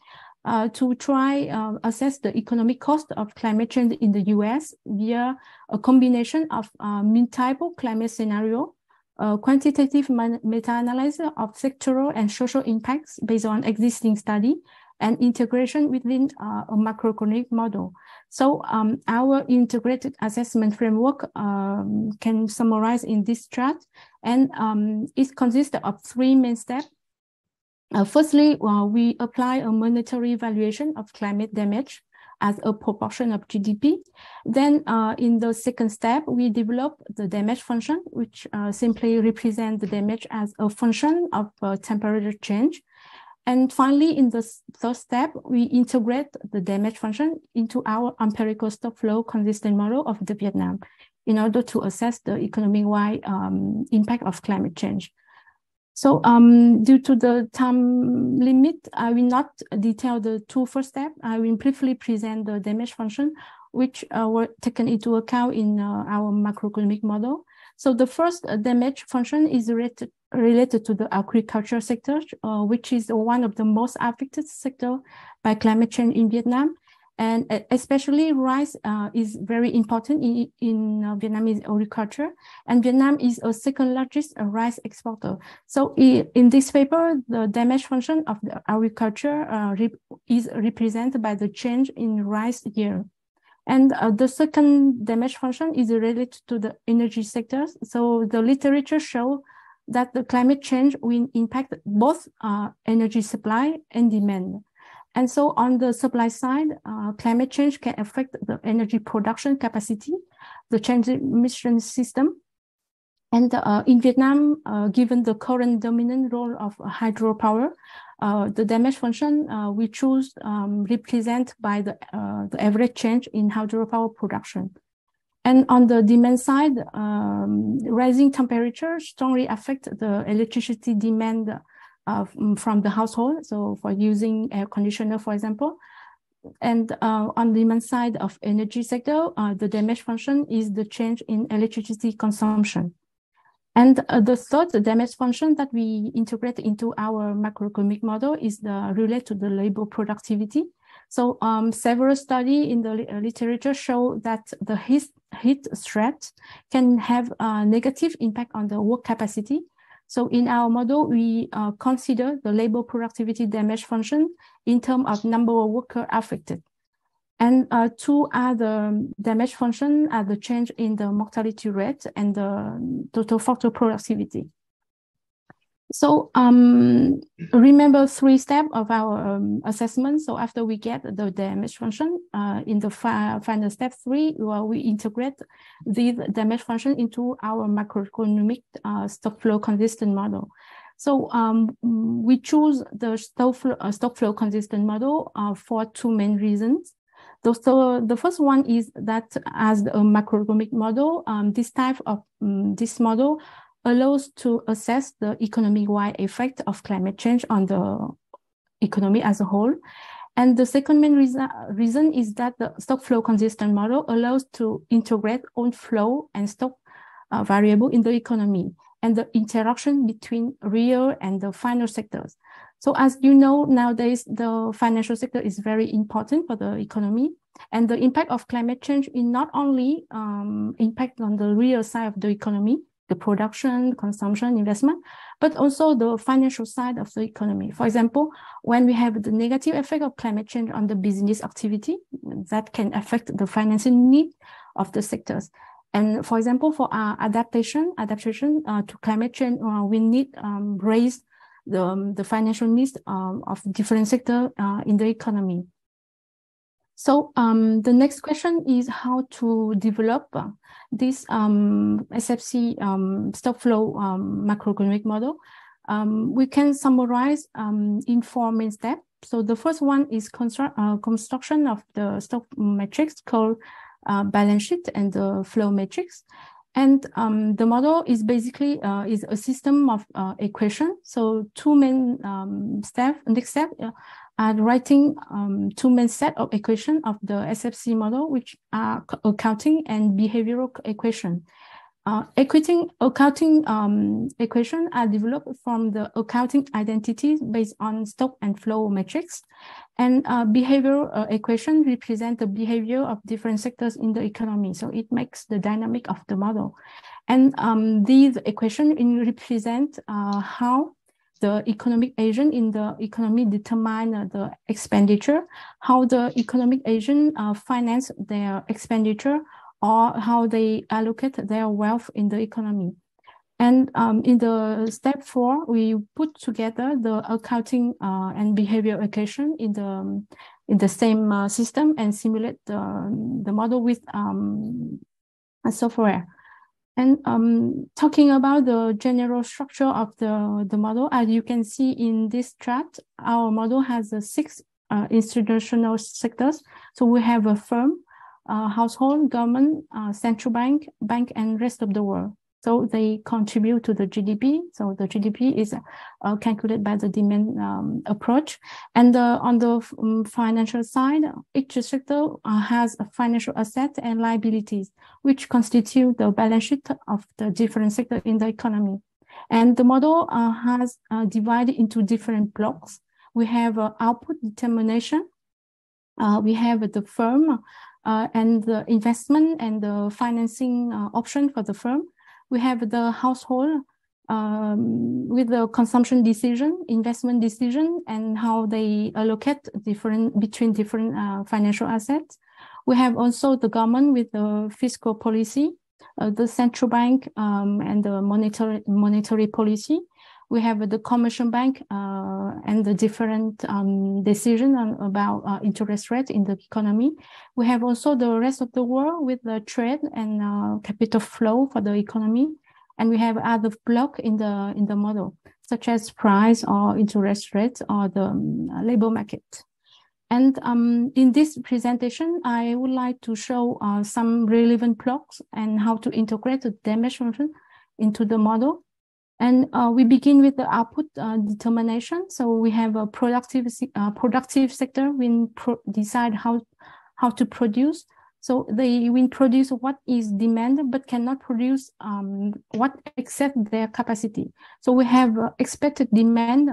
Speaker 5: to try assess the economic cost of climate change in the US via a combination of multiple climate scenario, quantitative meta-analysis of sectoral and social impacts based on existing study, and integration within a macroeconomic model. So our integrated assessment framework can summarize in this chart, and it consists of 3 main steps. Firstly, we apply a monetary valuation of climate damage as a proportion of GDP. Then in the second step, we develop the damage function, which simply represents the damage as a function of temperature change. And finally, in the third step, we integrate the damage function into our empirical stock flow consistent model of the Vietnam in order to assess the economic-wide impact of climate change. So due to the time limit, I will not detail the two first steps. I will briefly present the damage function, which were taken into account in our macroeconomic model. So the first damage function is related to the agriculture sector, which is one of the most affected sector by climate change in Vietnam. And especially rice is very important in Vietnamese agriculture. And Vietnam is a second largest rice exporter. So in this paper, the damage function of the agriculture is represented by the change in rice yield. And the second damage function is related to the energy sectors. So the literature shows that the climate change will impact both energy supply and demand. And so on the supply side, climate change can affect the energy production capacity, the transmission system. And in Vietnam, given the current dominant role of hydropower, the damage function we choose represent by the average change in hydropower production. And on the demand side, rising temperatures strongly affect the electricity demand from the household, so for using air conditioner, for example. And on the demand side of energy sector, the damage function is the change in electricity consumption. And the third damage function that we integrate into our macroeconomic model is related to the labor productivity. So several studies in the literature show that the heat threat can have a negative impact on the work capacity. So in our model, we consider the labor productivity damage function in terms of number of workers affected. And two other damage functions are the change in the mortality rate and the total factor productivity. So remember three steps of our assessment. So after we get the damage function, in the final step 3, we integrate the damage function into our macroeconomic stock flow consistent model. So we choose the stock flow consistent model for two main reasons. So the first one is that as a macroeconomic model, this model allows to assess the economic-wide effect of climate change on the economy as a whole. And the second main reason is that the stock flow consistent model allows to integrate own flow and stock variable in the economy and the interaction between real and the final sectors. So as you know, nowadays, the financial sector is very important for the economy, and the impact of climate change is not only impact on the real side of the economy, the production, consumption, investment, but also the financial side of the economy. For example, when we have the negative effect of climate change on the business activity, that can affect the financing need of the sectors. And for example, for adaptation to climate change, we need raise the financial needs of different sectors in the economy. So the next question is how to develop this SFC stock flow macroeconomic model. We can summarize in 4 main steps. So the first one is construction of the stock matrix called balance sheet and the flow matrix. And the model is basically is a system of equation. So 2 main steps. Next step are writing 2 main set of equation of the SFC model, which are accounting and behavioral equation. Accounting equation are developed from the accounting identities based on stock and flow metrics, and behavioral equation represent the behavior of different sectors in the economy. So it makes the dynamic of the model, and these equations represent how the economic agent in the economy determine the expenditure, how the economic agent finance their expenditure, or how they allocate their wealth in the economy. And in the step 4, we put together the accounting and behavior equation in the same system and simulate the model with a software. And talking about the general structure of the model, as you can see in this chart, our model has 6 institutional sectors. So we have a firm, household, government, central bank, and rest of the world. So they contribute to the GDP. So the GDP is calculated by the demand approach. And on the financial side, each sector has a financial asset and liabilities, which constitute the balance sheet of the different sectors in the economy. And the model has divided into different blocks. We have output determination. We have the firm and the investment and the financing option for the firm. We have the household with the consumption decision, investment decision, and how they allocate between different financial assets. We have also the government with the fiscal policy, the central bank and the monetary policy. We have the commercial bank and the different decision about interest rate in the economy. We have also the rest of the world with the trade and capital flow for the economy. And we have other block in the model, such as price or interest rate or the labor market. And in this presentation, I would like to show some relevant blocks and how to integrate the damage function into the model. And we begin with the output determination. So we have a productive sector. We decide how to produce. So they will produce what is demanded, but cannot produce what except their capacity. So we have expected demand,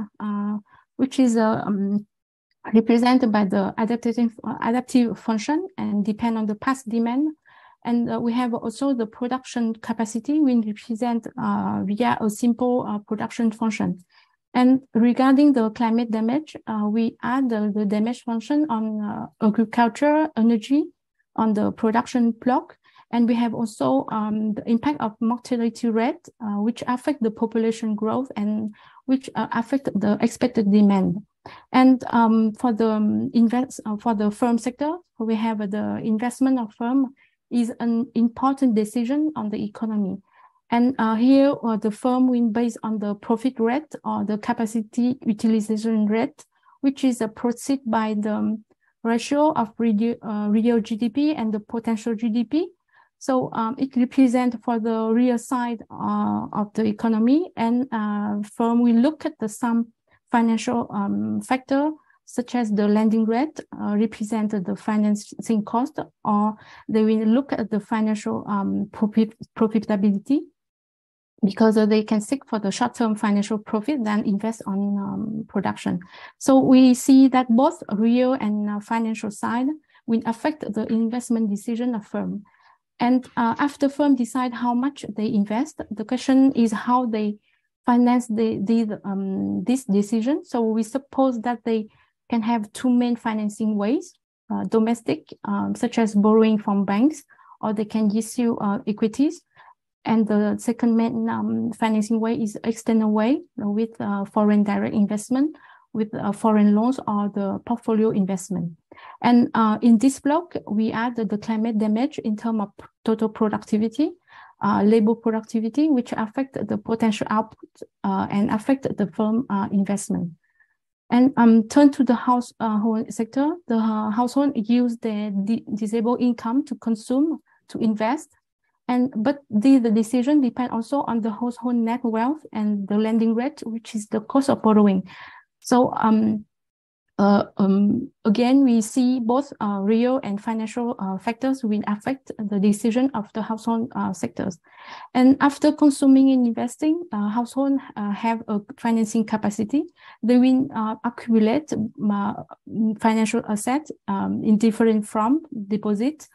Speaker 5: which is represented by the adaptive function and depend on the past demand. And we have also the production capacity, we represent via a simple production function. And regarding the climate damage, we add the damage function on agriculture, energy, on the production block. And we have also the impact of mortality rate, which affect the population growth and which affect the expected demand. And for the firm sector, we have the investment of firm is an important decision on the economy. And here the firm will based on the profit rate or the capacity utilization rate, which is proceed by the ratio of real GDP and the potential GDP. So it represents for the real side of the economy, and firm will look at some financial factor such as the lending rate represent the financing cost, or they will look at the financial profitability, because they can seek for the short-term financial profit than invest on production. So we see that both real and financial side will affect the investment decision of firm. And after firm decide how much they invest, the question is how they finance this decision. So we suppose that they can have two main financing ways, domestic, such as borrowing from banks, or they can issue equities. And the second main financing way is external way with foreign direct investment, with foreign loans or the portfolio investment. And in this block, we add the climate damage in terms of total productivity, labor productivity, which affect the potential output and affect the firm investment. And turn to the household sector. The household use the disabled income to consume, to invest, but the decision depend also on the household net wealth and the lending rate, which is the cost of borrowing. So again, we see both real and financial factors will affect the decision of the household sectors. And after consuming and investing, household have a financing capacity. They will accumulate financial assets in different form, deposit,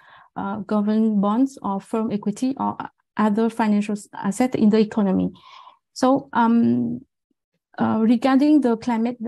Speaker 5: government bonds, or firm equity, or other financial assets in the economy. So regarding the climate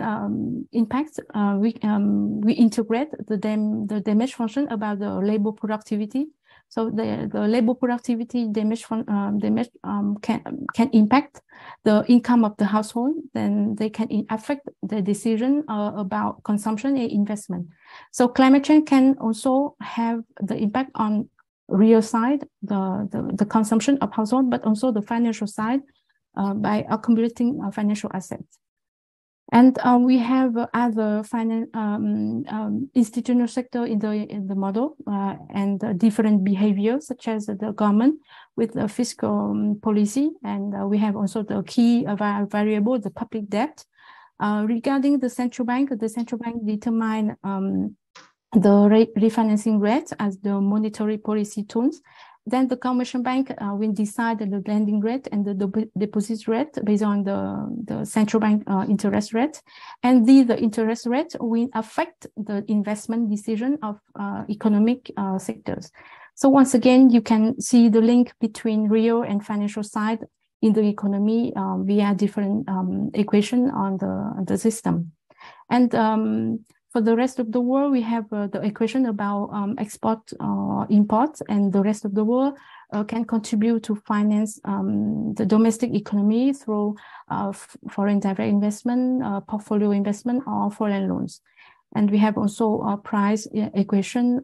Speaker 5: impacts, we integrate the damage function about the labor productivity. So the labor productivity damage can impact the income of the household. Then they can affect the decision about consumption and investment. So climate change can also have the impact on real side, the consumption of household, but also the financial side, by accumulating financial assets. And we have other institutional sector in the model and different behaviors, such as the government with the fiscal policy. And we have also the key variable, the public debt. Regarding the central bank determine the refinancing rate as the monetary policy tools. Then the commercial bank will decide the lending rate and the deposit rate based on the central bank interest rate. And the interest rate will affect the investment decision of economic sectors. So once again, you can see the link between real and financial side in the economy via different equation on the system. And for the rest of the world, we have the equation about export, imports, and the rest of the world can contribute to finance the domestic economy through foreign direct investment, portfolio investment, or foreign loans. And we have also a price equation,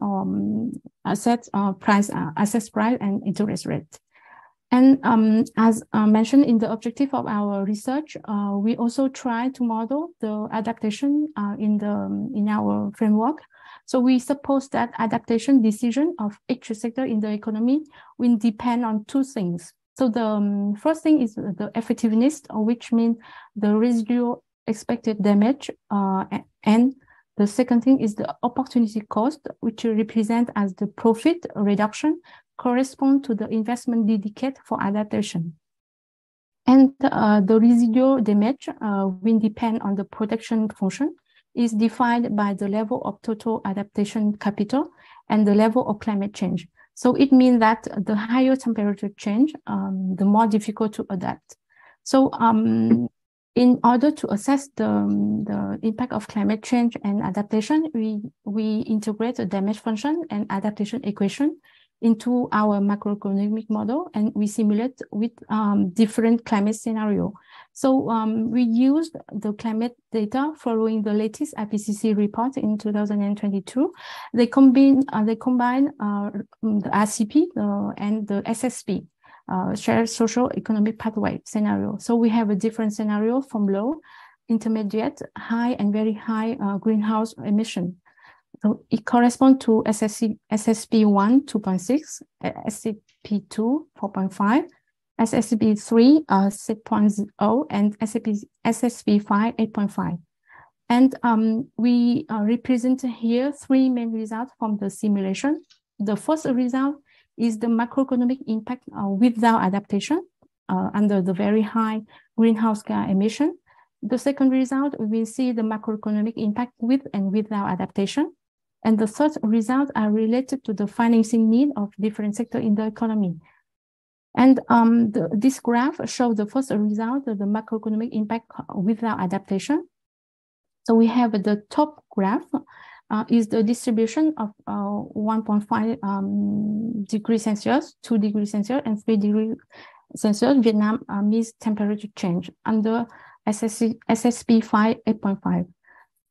Speaker 5: assets price, and interest rate. And as mentioned in the objective of our research, we also try to model the adaptation in our framework. So we suppose that adaptation decision of each sector in the economy will depend on two things. So the first thing is the effectiveness, which means the residual expected damage, and the second thing is the opportunity cost, which represent as the profit reduction correspond to the investment dedicated for adaptation. And the residual damage will depend on the protection function, is defined by the level of total adaptation capital and the level of climate change. So it means that the higher temperature change, the more difficult to adapt. So in order to assess the impact of climate change and adaptation, we integrate a damage function and adaptation equation into our macroeconomic model, and we simulate with different climate scenario. So we used the climate data following the latest IPCC report in 2022. They combine the RCP and the SSP, shared social economic pathway scenario. So we have a different scenario from low, intermediate, high, and very high greenhouse emission. So it corresponds to SSP1 2.6, SSP2 4.5, SSP3 6.0, and SSP5 8.5. And we represent here three main results from the simulation. The first result is the macroeconomic impact without adaptation under the very high greenhouse gas emission. The second result, we will see the macroeconomic impact with and without adaptation. And the third result are related to the financing need of different sectors in the economy. And this graph shows the first result of the macroeconomic impact without adaptation. So we have the top graph is the distribution of 1.5 degrees Celsius, 2 degrees Celsius, and 3 degrees Celsius Vietnam means temperature change under SSP 8.5.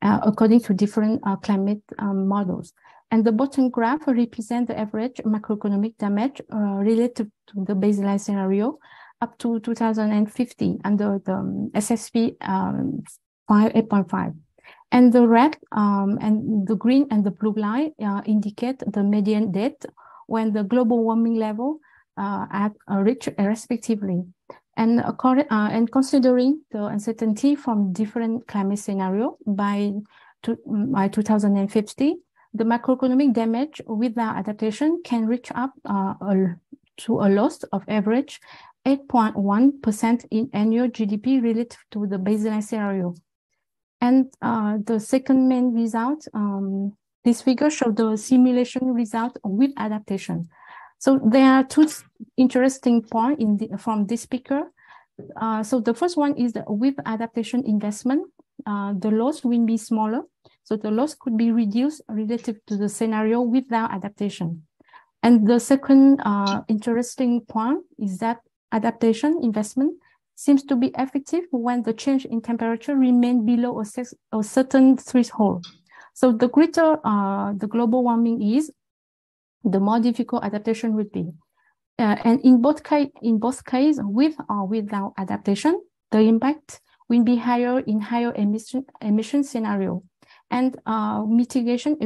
Speaker 5: According to different climate models. And the bottom graph represents the average macroeconomic damage related to the baseline scenario up to 2050 under the SSP 8.5. And the red and the green and the blue line indicate the median date when the global warming level are reached respectively. And considering the uncertainty from different climate scenarios by 2050, the macroeconomic damage without adaptation can reach up to a loss of average 8.1% in annual GDP relative to the baseline scenario. And the second main result, this figure shows the simulation result with adaptation. So there are two interesting points from this speaker. So the first one is that with adaptation investment, the loss will be smaller. So the loss could be reduced relative to the scenario without adaptation. And the second interesting point is that adaptation investment seems to be effective when the change in temperature remains below a certain threshold. So the greater the global warming is, the more difficult adaptation would be. And in both cases, with or without adaptation, the impact will be higher in higher emission scenario. And mitigation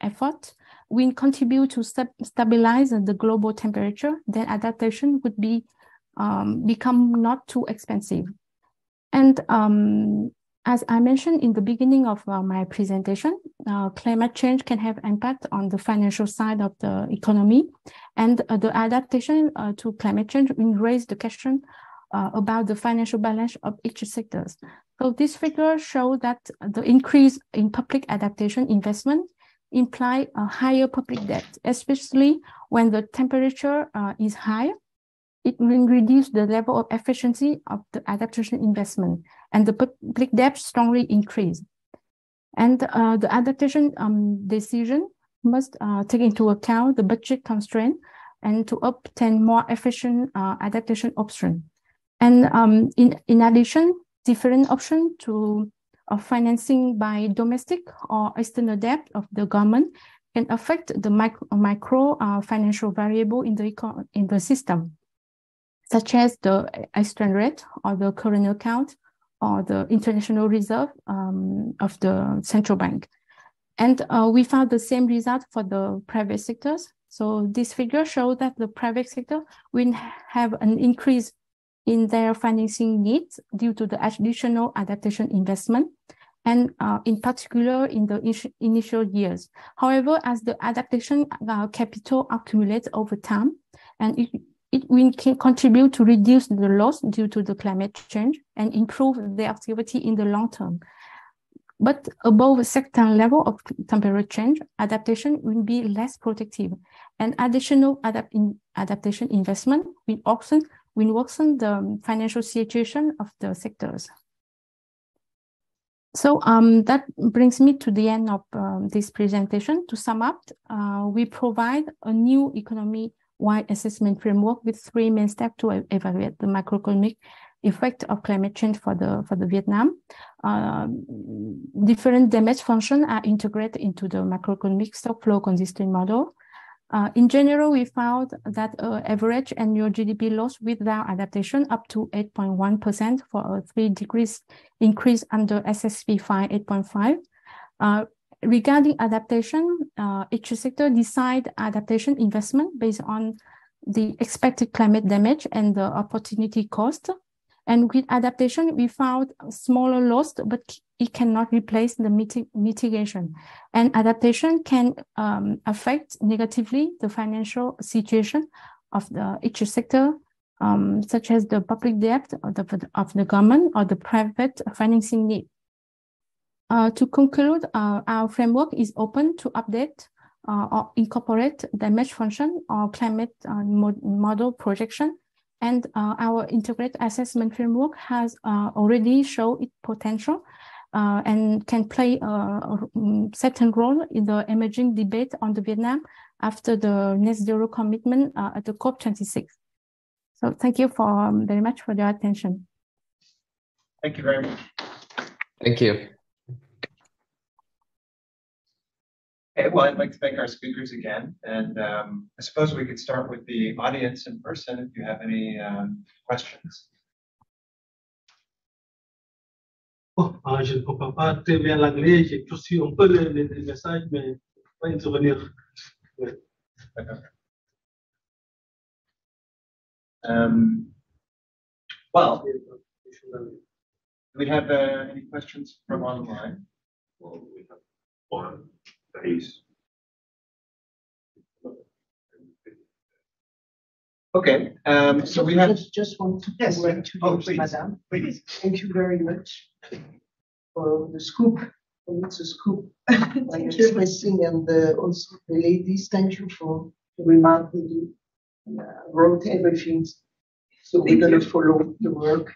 Speaker 5: effort will contribute to stabilize the global temperature, then adaptation would be become not too expensive. And as I mentioned in the beginning of my presentation, climate change can have impact on the financial side of the economy, and the adaptation to climate change will raise the question about the financial balance of each sector. So this figure shows that the increase in public adaptation investment imply a higher public debt, especially when the temperature is high. It will reduce the level of efficiency of the adaptation investment, and the public debt strongly increase. And the adaptation decision must take into account the budget constraint and to obtain more efficient adaptation option. And in addition, different options of financing by domestic or external debt of the government can affect the micro financial variable in the system, such as the exchange rate or the current account or the international reserve of the central bank. And we found the same result for the private sectors. So this figure shows that the private sector will have an increase in their financing needs due to the additional adaptation investment, and in particular in the initial years. However, as the adaptation capital accumulates over time, and it can contribute to reduce the loss due to the climate change and improve the activity in the long term. But above a certain level of temperature change, adaptation will be less protective, and additional adaptation investment will worsen the financial situation of the sectors. So that brings me to the end of this presentation. To sum up, we provide a new economy-wide assessment framework with 3 main steps to evaluate the macroeconomic effect of climate change for the Vietnam. Different damage functions are integrated into the macroeconomic stock flow consistent model. In general, we found that average annual GDP loss without adaptation up to 8.1% for a 3 degrees increase under SSP 5 8.5. Regarding adaptation, each sector decide adaptation investment based on the expected climate damage and the opportunity cost. And with adaptation, we found smaller loss, but it cannot replace the mitigation. And adaptation can affect negatively the financial situation of each sector, such as the public debt of the government or the private financing need. To conclude, our framework is open to update or incorporate damage function or climate model projection. And our integrated assessment framework has already shown its potential and can play a certain role in the emerging debate on the Vietnam after the net zero commitment at the COP26. So thank you very much for your attention.
Speaker 1: Thank you very much.
Speaker 4: Thank you.
Speaker 1: Okay, well, I'd like to thank our speakers again. And I suppose we could start with the audience in person if you have any questions.
Speaker 6: Je ne comprends pas très bien l'anglais. J'ai reçu un peu les messages, mais pas intervenir.
Speaker 1: Well, do we have any questions from online?
Speaker 3: Well, we have one. Please.
Speaker 1: Okay, so we have
Speaker 7: just want to
Speaker 1: yes.
Speaker 7: introduce Madame.
Speaker 1: Please.
Speaker 7: Thank you very much for the scoop. It's a scoop. Like expressing, and also the ladies, thank you for the remark we do. Wrote everything, so we're going to follow the work.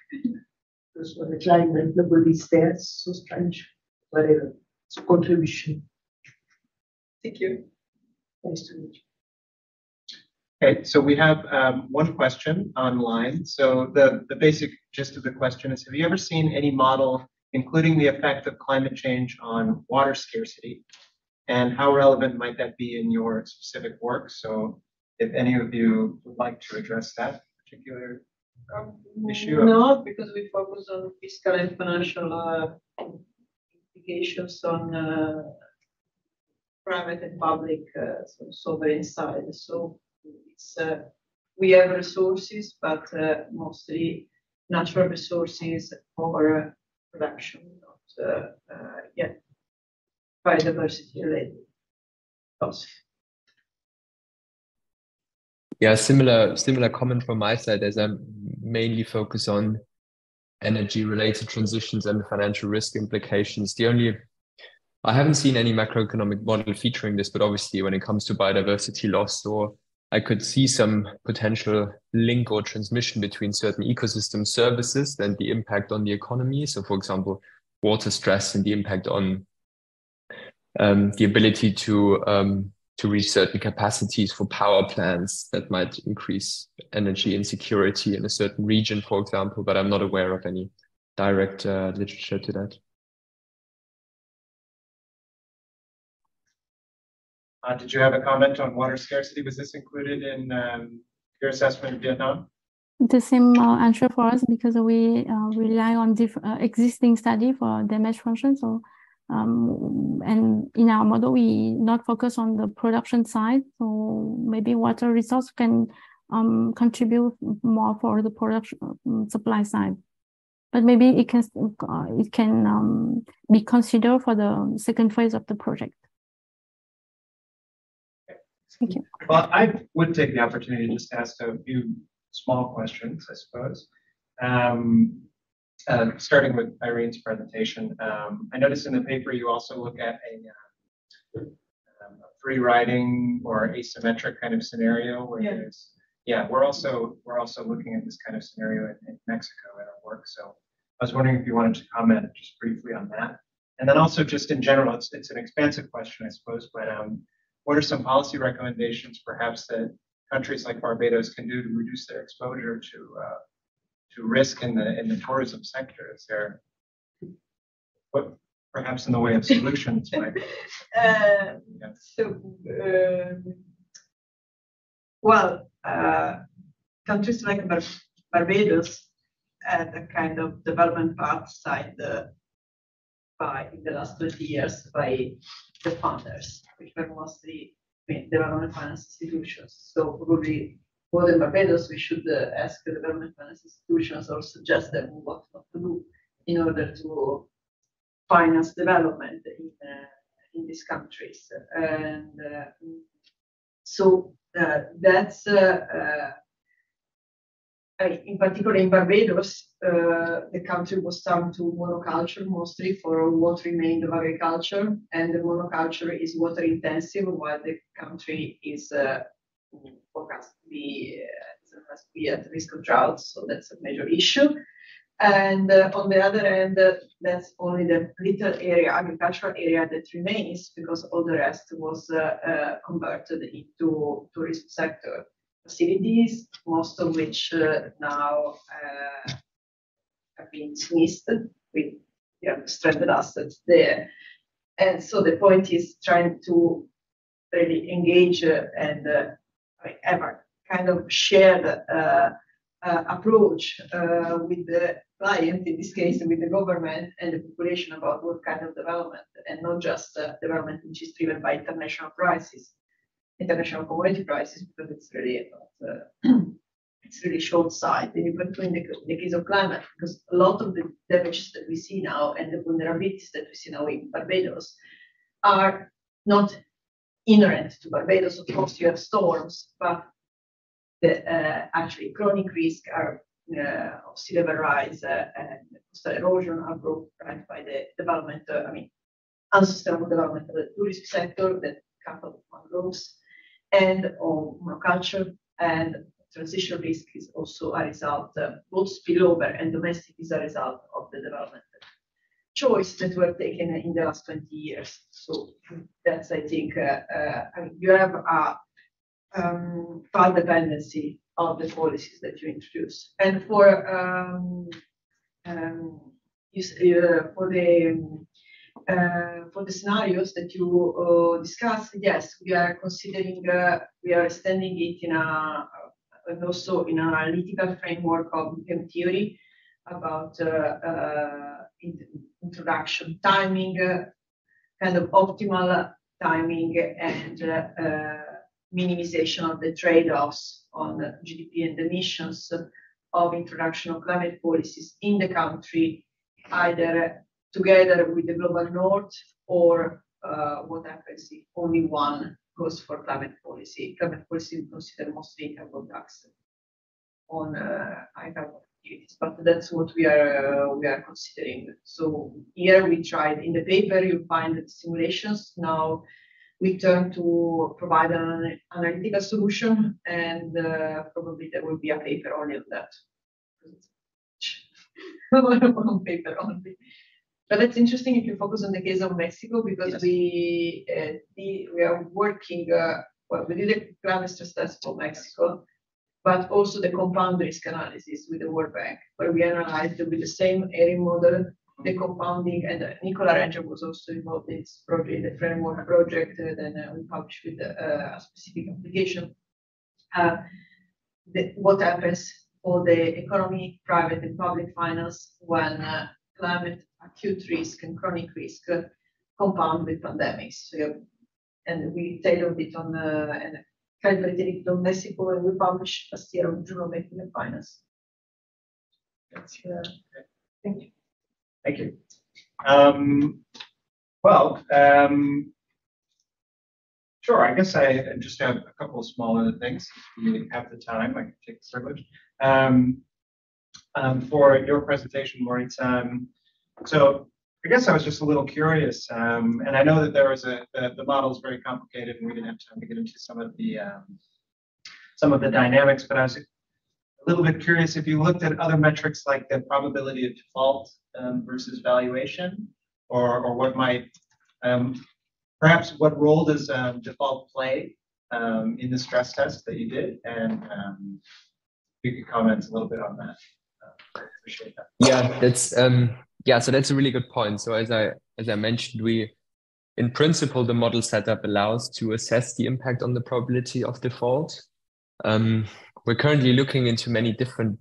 Speaker 7: Because for the climate, nobody's there. It's so strange. Whatever. It's a contribution.
Speaker 2: Thank you.
Speaker 7: Nice to meet you.
Speaker 1: Okay, so we have one question online. So the basic gist of the question is, have you ever seen any model including the effect of climate change on water scarcity? And how relevant might that be in your specific work? So if any of you would like to address that particular issue?
Speaker 2: No, because we focus on fiscal and financial implications on private and public sovereign side. So it's we have resources, but mostly natural resources for production, not yet biodiversity related costs.
Speaker 4: Yeah, similar comment from my side, as I'm mainly focused on energy-related transitions and financial risk implications. I haven't seen any macroeconomic model featuring this, but obviously when it comes to biodiversity loss, or I could see some potential link or transmission between certain ecosystem services and the impact on the economy. So for example, water stress and the impact on the ability to reach certain capacities for power plants that might increase energy insecurity in a certain region, for example, but I'm not aware of any direct literature to that.
Speaker 1: Did you have a comment on water scarcity? Was this included in your assessment of Vietnam?
Speaker 5: The same answer for us, because we rely on existing study for damage function. So, and in our model, we not focus on the production side. So maybe water resource can contribute more for the production supply side. But maybe it can be considered for the second phase of the project. Thank you.
Speaker 1: Well, I would take the opportunity to just ask a few small questions, I suppose. Starting with Irene's presentation, I noticed in the paper you also look at a free riding or asymmetric kind of scenario where there's, we're also looking at this kind of scenario in Mexico at our work. So I was wondering if you wanted to comment just briefly on that, and then also just in general, it's an expansive question, I suppose, but what are some policy recommendations perhaps that countries like Barbados can do to reduce their exposure to risk in the tourism sector? Is there what perhaps in the way of solutions?
Speaker 2: Countries like Barbados had a kind of development path signed in the last 20 years by the funders, which were mostly development finance institutions. So probably more than Barbados, we should ask the development finance institutions or suggest them what not to do in order to finance development in these countries. And so that's in particular in Barbados, the country was turned to monoculture mostly for what remained of agriculture, and the monoculture is water intensive, while the country is forecast to be at risk of drought, so that's a major issue. And on the other hand, that's only the little area, agricultural area that remains, because all the rest was converted into tourism sector facilities, most of which now have been dismissed with stranded assets there. And so the point is trying to really engage and have a kind of shared approach with the client, in this case with the government and the population, about what kind of development, and not just development which is driven by international prices, international commodity prices, because it's really it's really short-sighted. In the case of climate, because a lot of the damages that we see now and the vulnerabilities that we see now in Barbados are not inherent to Barbados. Of course, you have storms, but the actually chronic risk are of sea level rise and coastal erosion are brought right by the development, unsustainable development of the tourism sector that coupled with mangroves and of monoculture, and transition risk is also a result, both spillover and domestic is a result of the development choice that were taken in the last 20 years. So that's, I think, you have a path dependency of the policies that you introduce. And for the scenarios that you discussed, yes, we are considering, we are extending it in a and also in an analytical framework of game theory about introduction timing, kind of optimal timing, and minimization of the trade-offs on GDP and emissions of introduction of climate policies in the country, either together with the global north or what happens if only one goes for climate policy. Climate policy is considered mostly carbon tax on high carbon activities, but that's what we are considering. So here we tried, in the paper you find the simulations. Now we turn to provide an analytical solution, and probably there will be a paper only on that. One paper only. But that's interesting if you focus on the case of Mexico, because
Speaker 1: yes.
Speaker 2: we are working, well, we did a climate stress test for Mexico, but also the compound risk analysis with the World Bank, where we analyzed with the same area model, the compounding, and Nicola Ranger was also involved in this project, the framework project, then we published with a specific application. What happens for the economy, private and public finance, when climate acute risk and chronic risk compound with pandemics. So, and we tailored it on and calculated it on Mexico, and we published last year on Journal of Banking and Finance. That's, thank you.
Speaker 1: Thank you. Sure, I guess I just have a couple of small other things. If we have the time, I can take the privilege. For your presentation, Moritz, so I guess I was just a little curious, and I know that there was the model is very complicated, and we didn't have time to get into some of the dynamics, but I was a little bit curious if you looked at other metrics like the probability of default versus valuation, or what might, perhaps what role does default play in the stress test that you did, and if you could comment a little bit on that. I appreciate that.
Speaker 4: Yeah, that's so that's a really good point. So as I mentioned, in principle, the model setup allows to assess the impact on the probability of default. We're currently looking into many different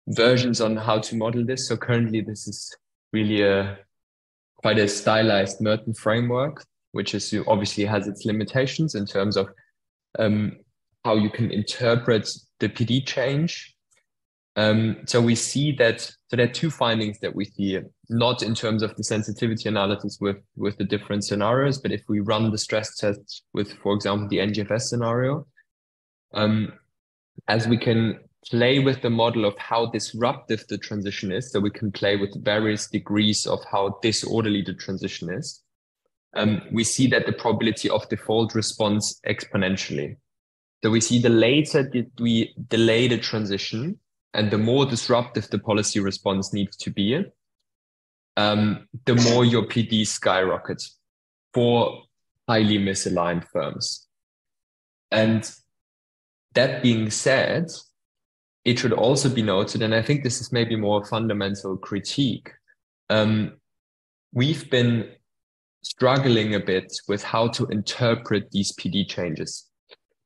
Speaker 4: versions on how to model this. So currently, this is really quite a stylized Merton framework, which is obviously has its limitations in terms of how you can interpret the PD change. So we see that, so there are two findings that we see, not in terms of the sensitivity analysis with the different scenarios, but if we run the stress test with, for example, the NGFS scenario, as we can play with the model of how disruptive the transition is, so we can play with various degrees of how disorderly the transition is, we see that the probability of default responds exponentially. So we see the later we delay the transition, and the more disruptive the policy response needs to be, the more your PD skyrockets for highly misaligned firms. And that being said, it should also be noted, and I think this is maybe more a fundamental critique, we've been struggling a bit with how to interpret these PD changes.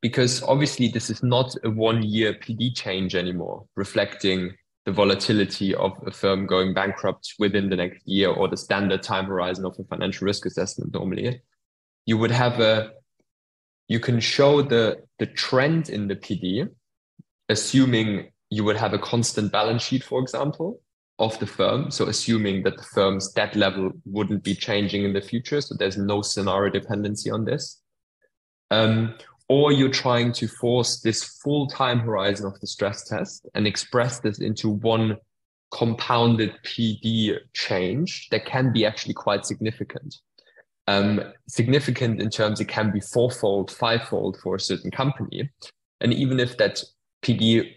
Speaker 4: Because obviously this is not a 1-year PD change anymore, reflecting the volatility of a firm going bankrupt within the next year, or the standard time horizon of a financial risk assessment normally. You would have you can show the trend in the PD, assuming you would have a constant balance sheet, for example, of the firm. So assuming that the firm's debt level wouldn't be changing in the future. So there's no scenario dependency on this. Or you're trying to force this full time horizon of the stress test and express this into one compounded PD change that can be actually quite significant. Significant in terms it can be 4-fold, 5-fold for a certain company. And even if that PD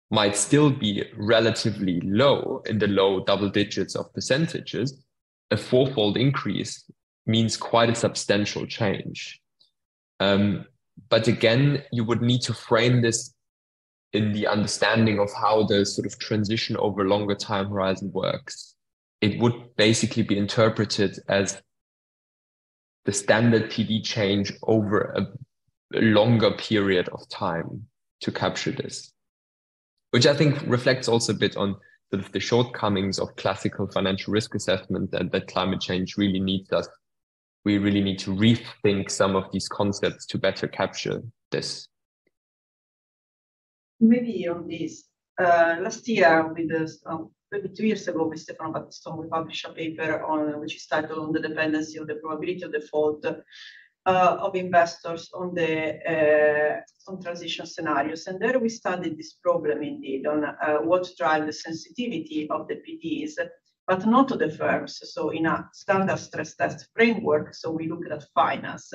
Speaker 4: might still be relatively low, in the low double digits of percentages, a 4-fold increase means quite a substantial change. But again, you would need to frame this in the understanding of how the sort of transition over longer time horizon works. It would basically be interpreted as the standard PD change over a longer period of time. capture this, which I think reflects also a bit on sort of the shortcomings of classical financial risk assessment, and that climate change really needs us. We really need to rethink some of these concepts to better capture this.
Speaker 2: Maybe on this, last year, maybe 2 years ago, with Stefano Battistone, we published a paper on which is titled "On the Dependency of the Probability of Default of Investors on Transition Scenarios." And there we studied this problem indeed on what drives the sensitivity of the PDs, but not to the firms. So in a standard stress test framework, so we looked at finance.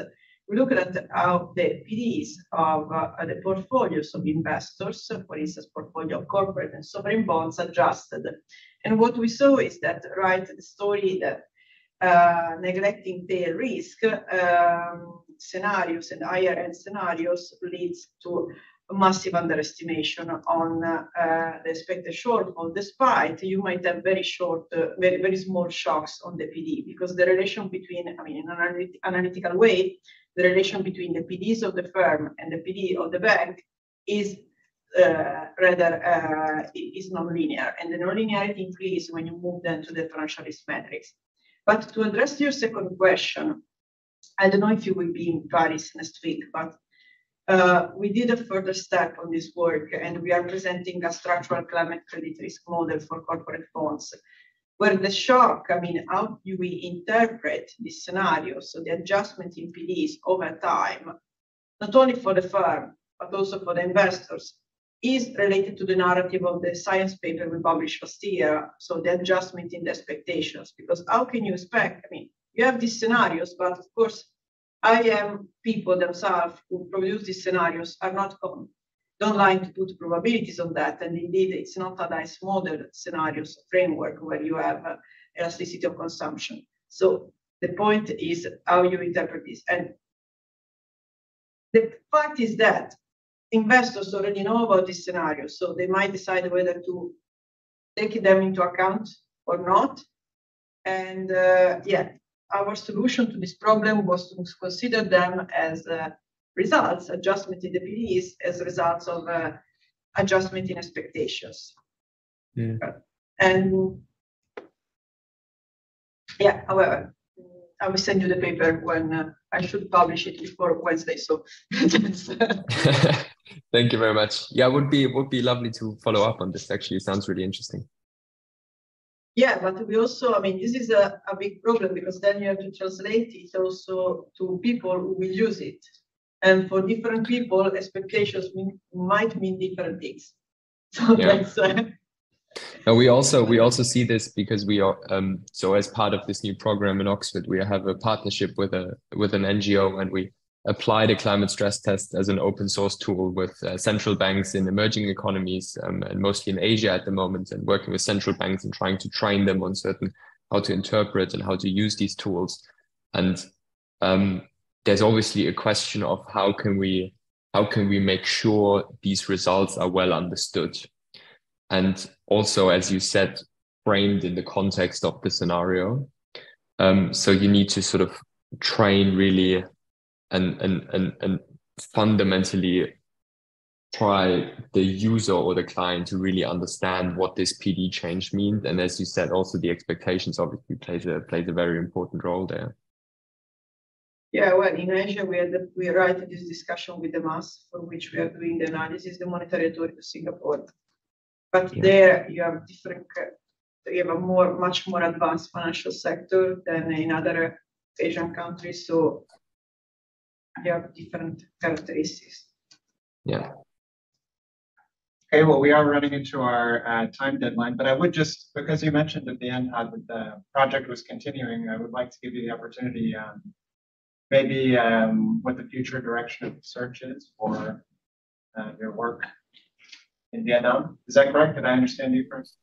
Speaker 2: We looked at how the PDs of the portfolios of investors, for instance, portfolio of corporate and sovereign bonds, adjusted. And what we saw is that, right, the story that neglecting tail risk scenarios and higher end scenarios leads to a massive underestimation on the expected shortfall, despite you might have very short, very small shocks on the PD, because the relation between, I mean, in an analytical way, the relation between the PDs of the firm and the PD of the bank is rather is non-linear, and the non-linearity increases when you move then to the financial risk metrics. But to address your second question, I don't know if you will be in Paris next week, but we did a further step on this work, and we are presenting a structural climate credit risk model for corporate bonds, where the shock, I mean, how do we interpret this scenario? So the adjustment in PDs over time, not only for the firm, but also for the investors, is related to the narrative of the science paper we published last year. So the adjustment in the expectations, because how can you expect, I mean, you have these scenarios, but of course, IM people themselves who produce these scenarios are not don't like to put probabilities on that, and indeed it's not a nice model scenarios framework where you have elasticity of consumption. So the point is how you interpret this, and the fact is that investors already know about this scenario, so they might decide whether to take them into account or not. And yeah, our solution to this problem was to consider them as results, adjustment in the PDs as results of adjustment in expectations.
Speaker 4: Yeah.
Speaker 2: And yeah, however, I will send you the paper when I should publish it before Wednesday. So
Speaker 4: thank you very much. Yeah, it would be lovely to follow up on this. Actually, it sounds really interesting.
Speaker 2: Yeah, but we also, I mean, this is a big problem, because then you have to translate it also to people who will use it. And for different people, expectations might mean different things. So
Speaker 4: yeah.
Speaker 2: that's
Speaker 4: Now we also see this because we are so as part of this new program in Oxford, we have a partnership with an NGO, and we apply the climate stress test as an open source tool with central banks in emerging economies and mostly in Asia at the moment, and working with central banks and trying to train them on certain how to interpret and how to use these tools. And there's obviously a question of how can we make sure these results are well understood, and also, as you said, framed in the context of the scenario. So you need to sort of train really and fundamentally try the user or the client to really understand what this PD change means. And as you said, also the expectations obviously plays a very important role there.
Speaker 2: Yeah, well, in Asia, we are right in this discussion with the MAS, for which we are doing the analysis, the monetary authority of Singapore. But yeah, there you have a much more advanced financial sector than in other Asian countries. So you have different characteristics.
Speaker 4: Yeah.
Speaker 1: Okay, well, we are running into our time deadline, but I would just, because you mentioned at the end how the project was continuing, I would like to give you the opportunity, maybe what the future direction of research is for your work in Vietnam. Is that correct? Did I understand you first?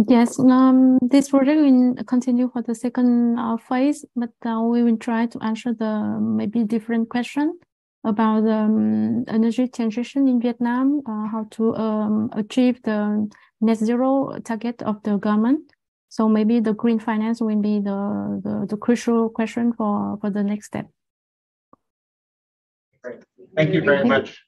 Speaker 5: Yes, this project will continue for the second phase, but we will try to answer the maybe different question about the energy transition in Vietnam, how to achieve the net zero target of the government. So maybe the green finance will be the crucial question for the next step.
Speaker 1: Great. Thank you very much.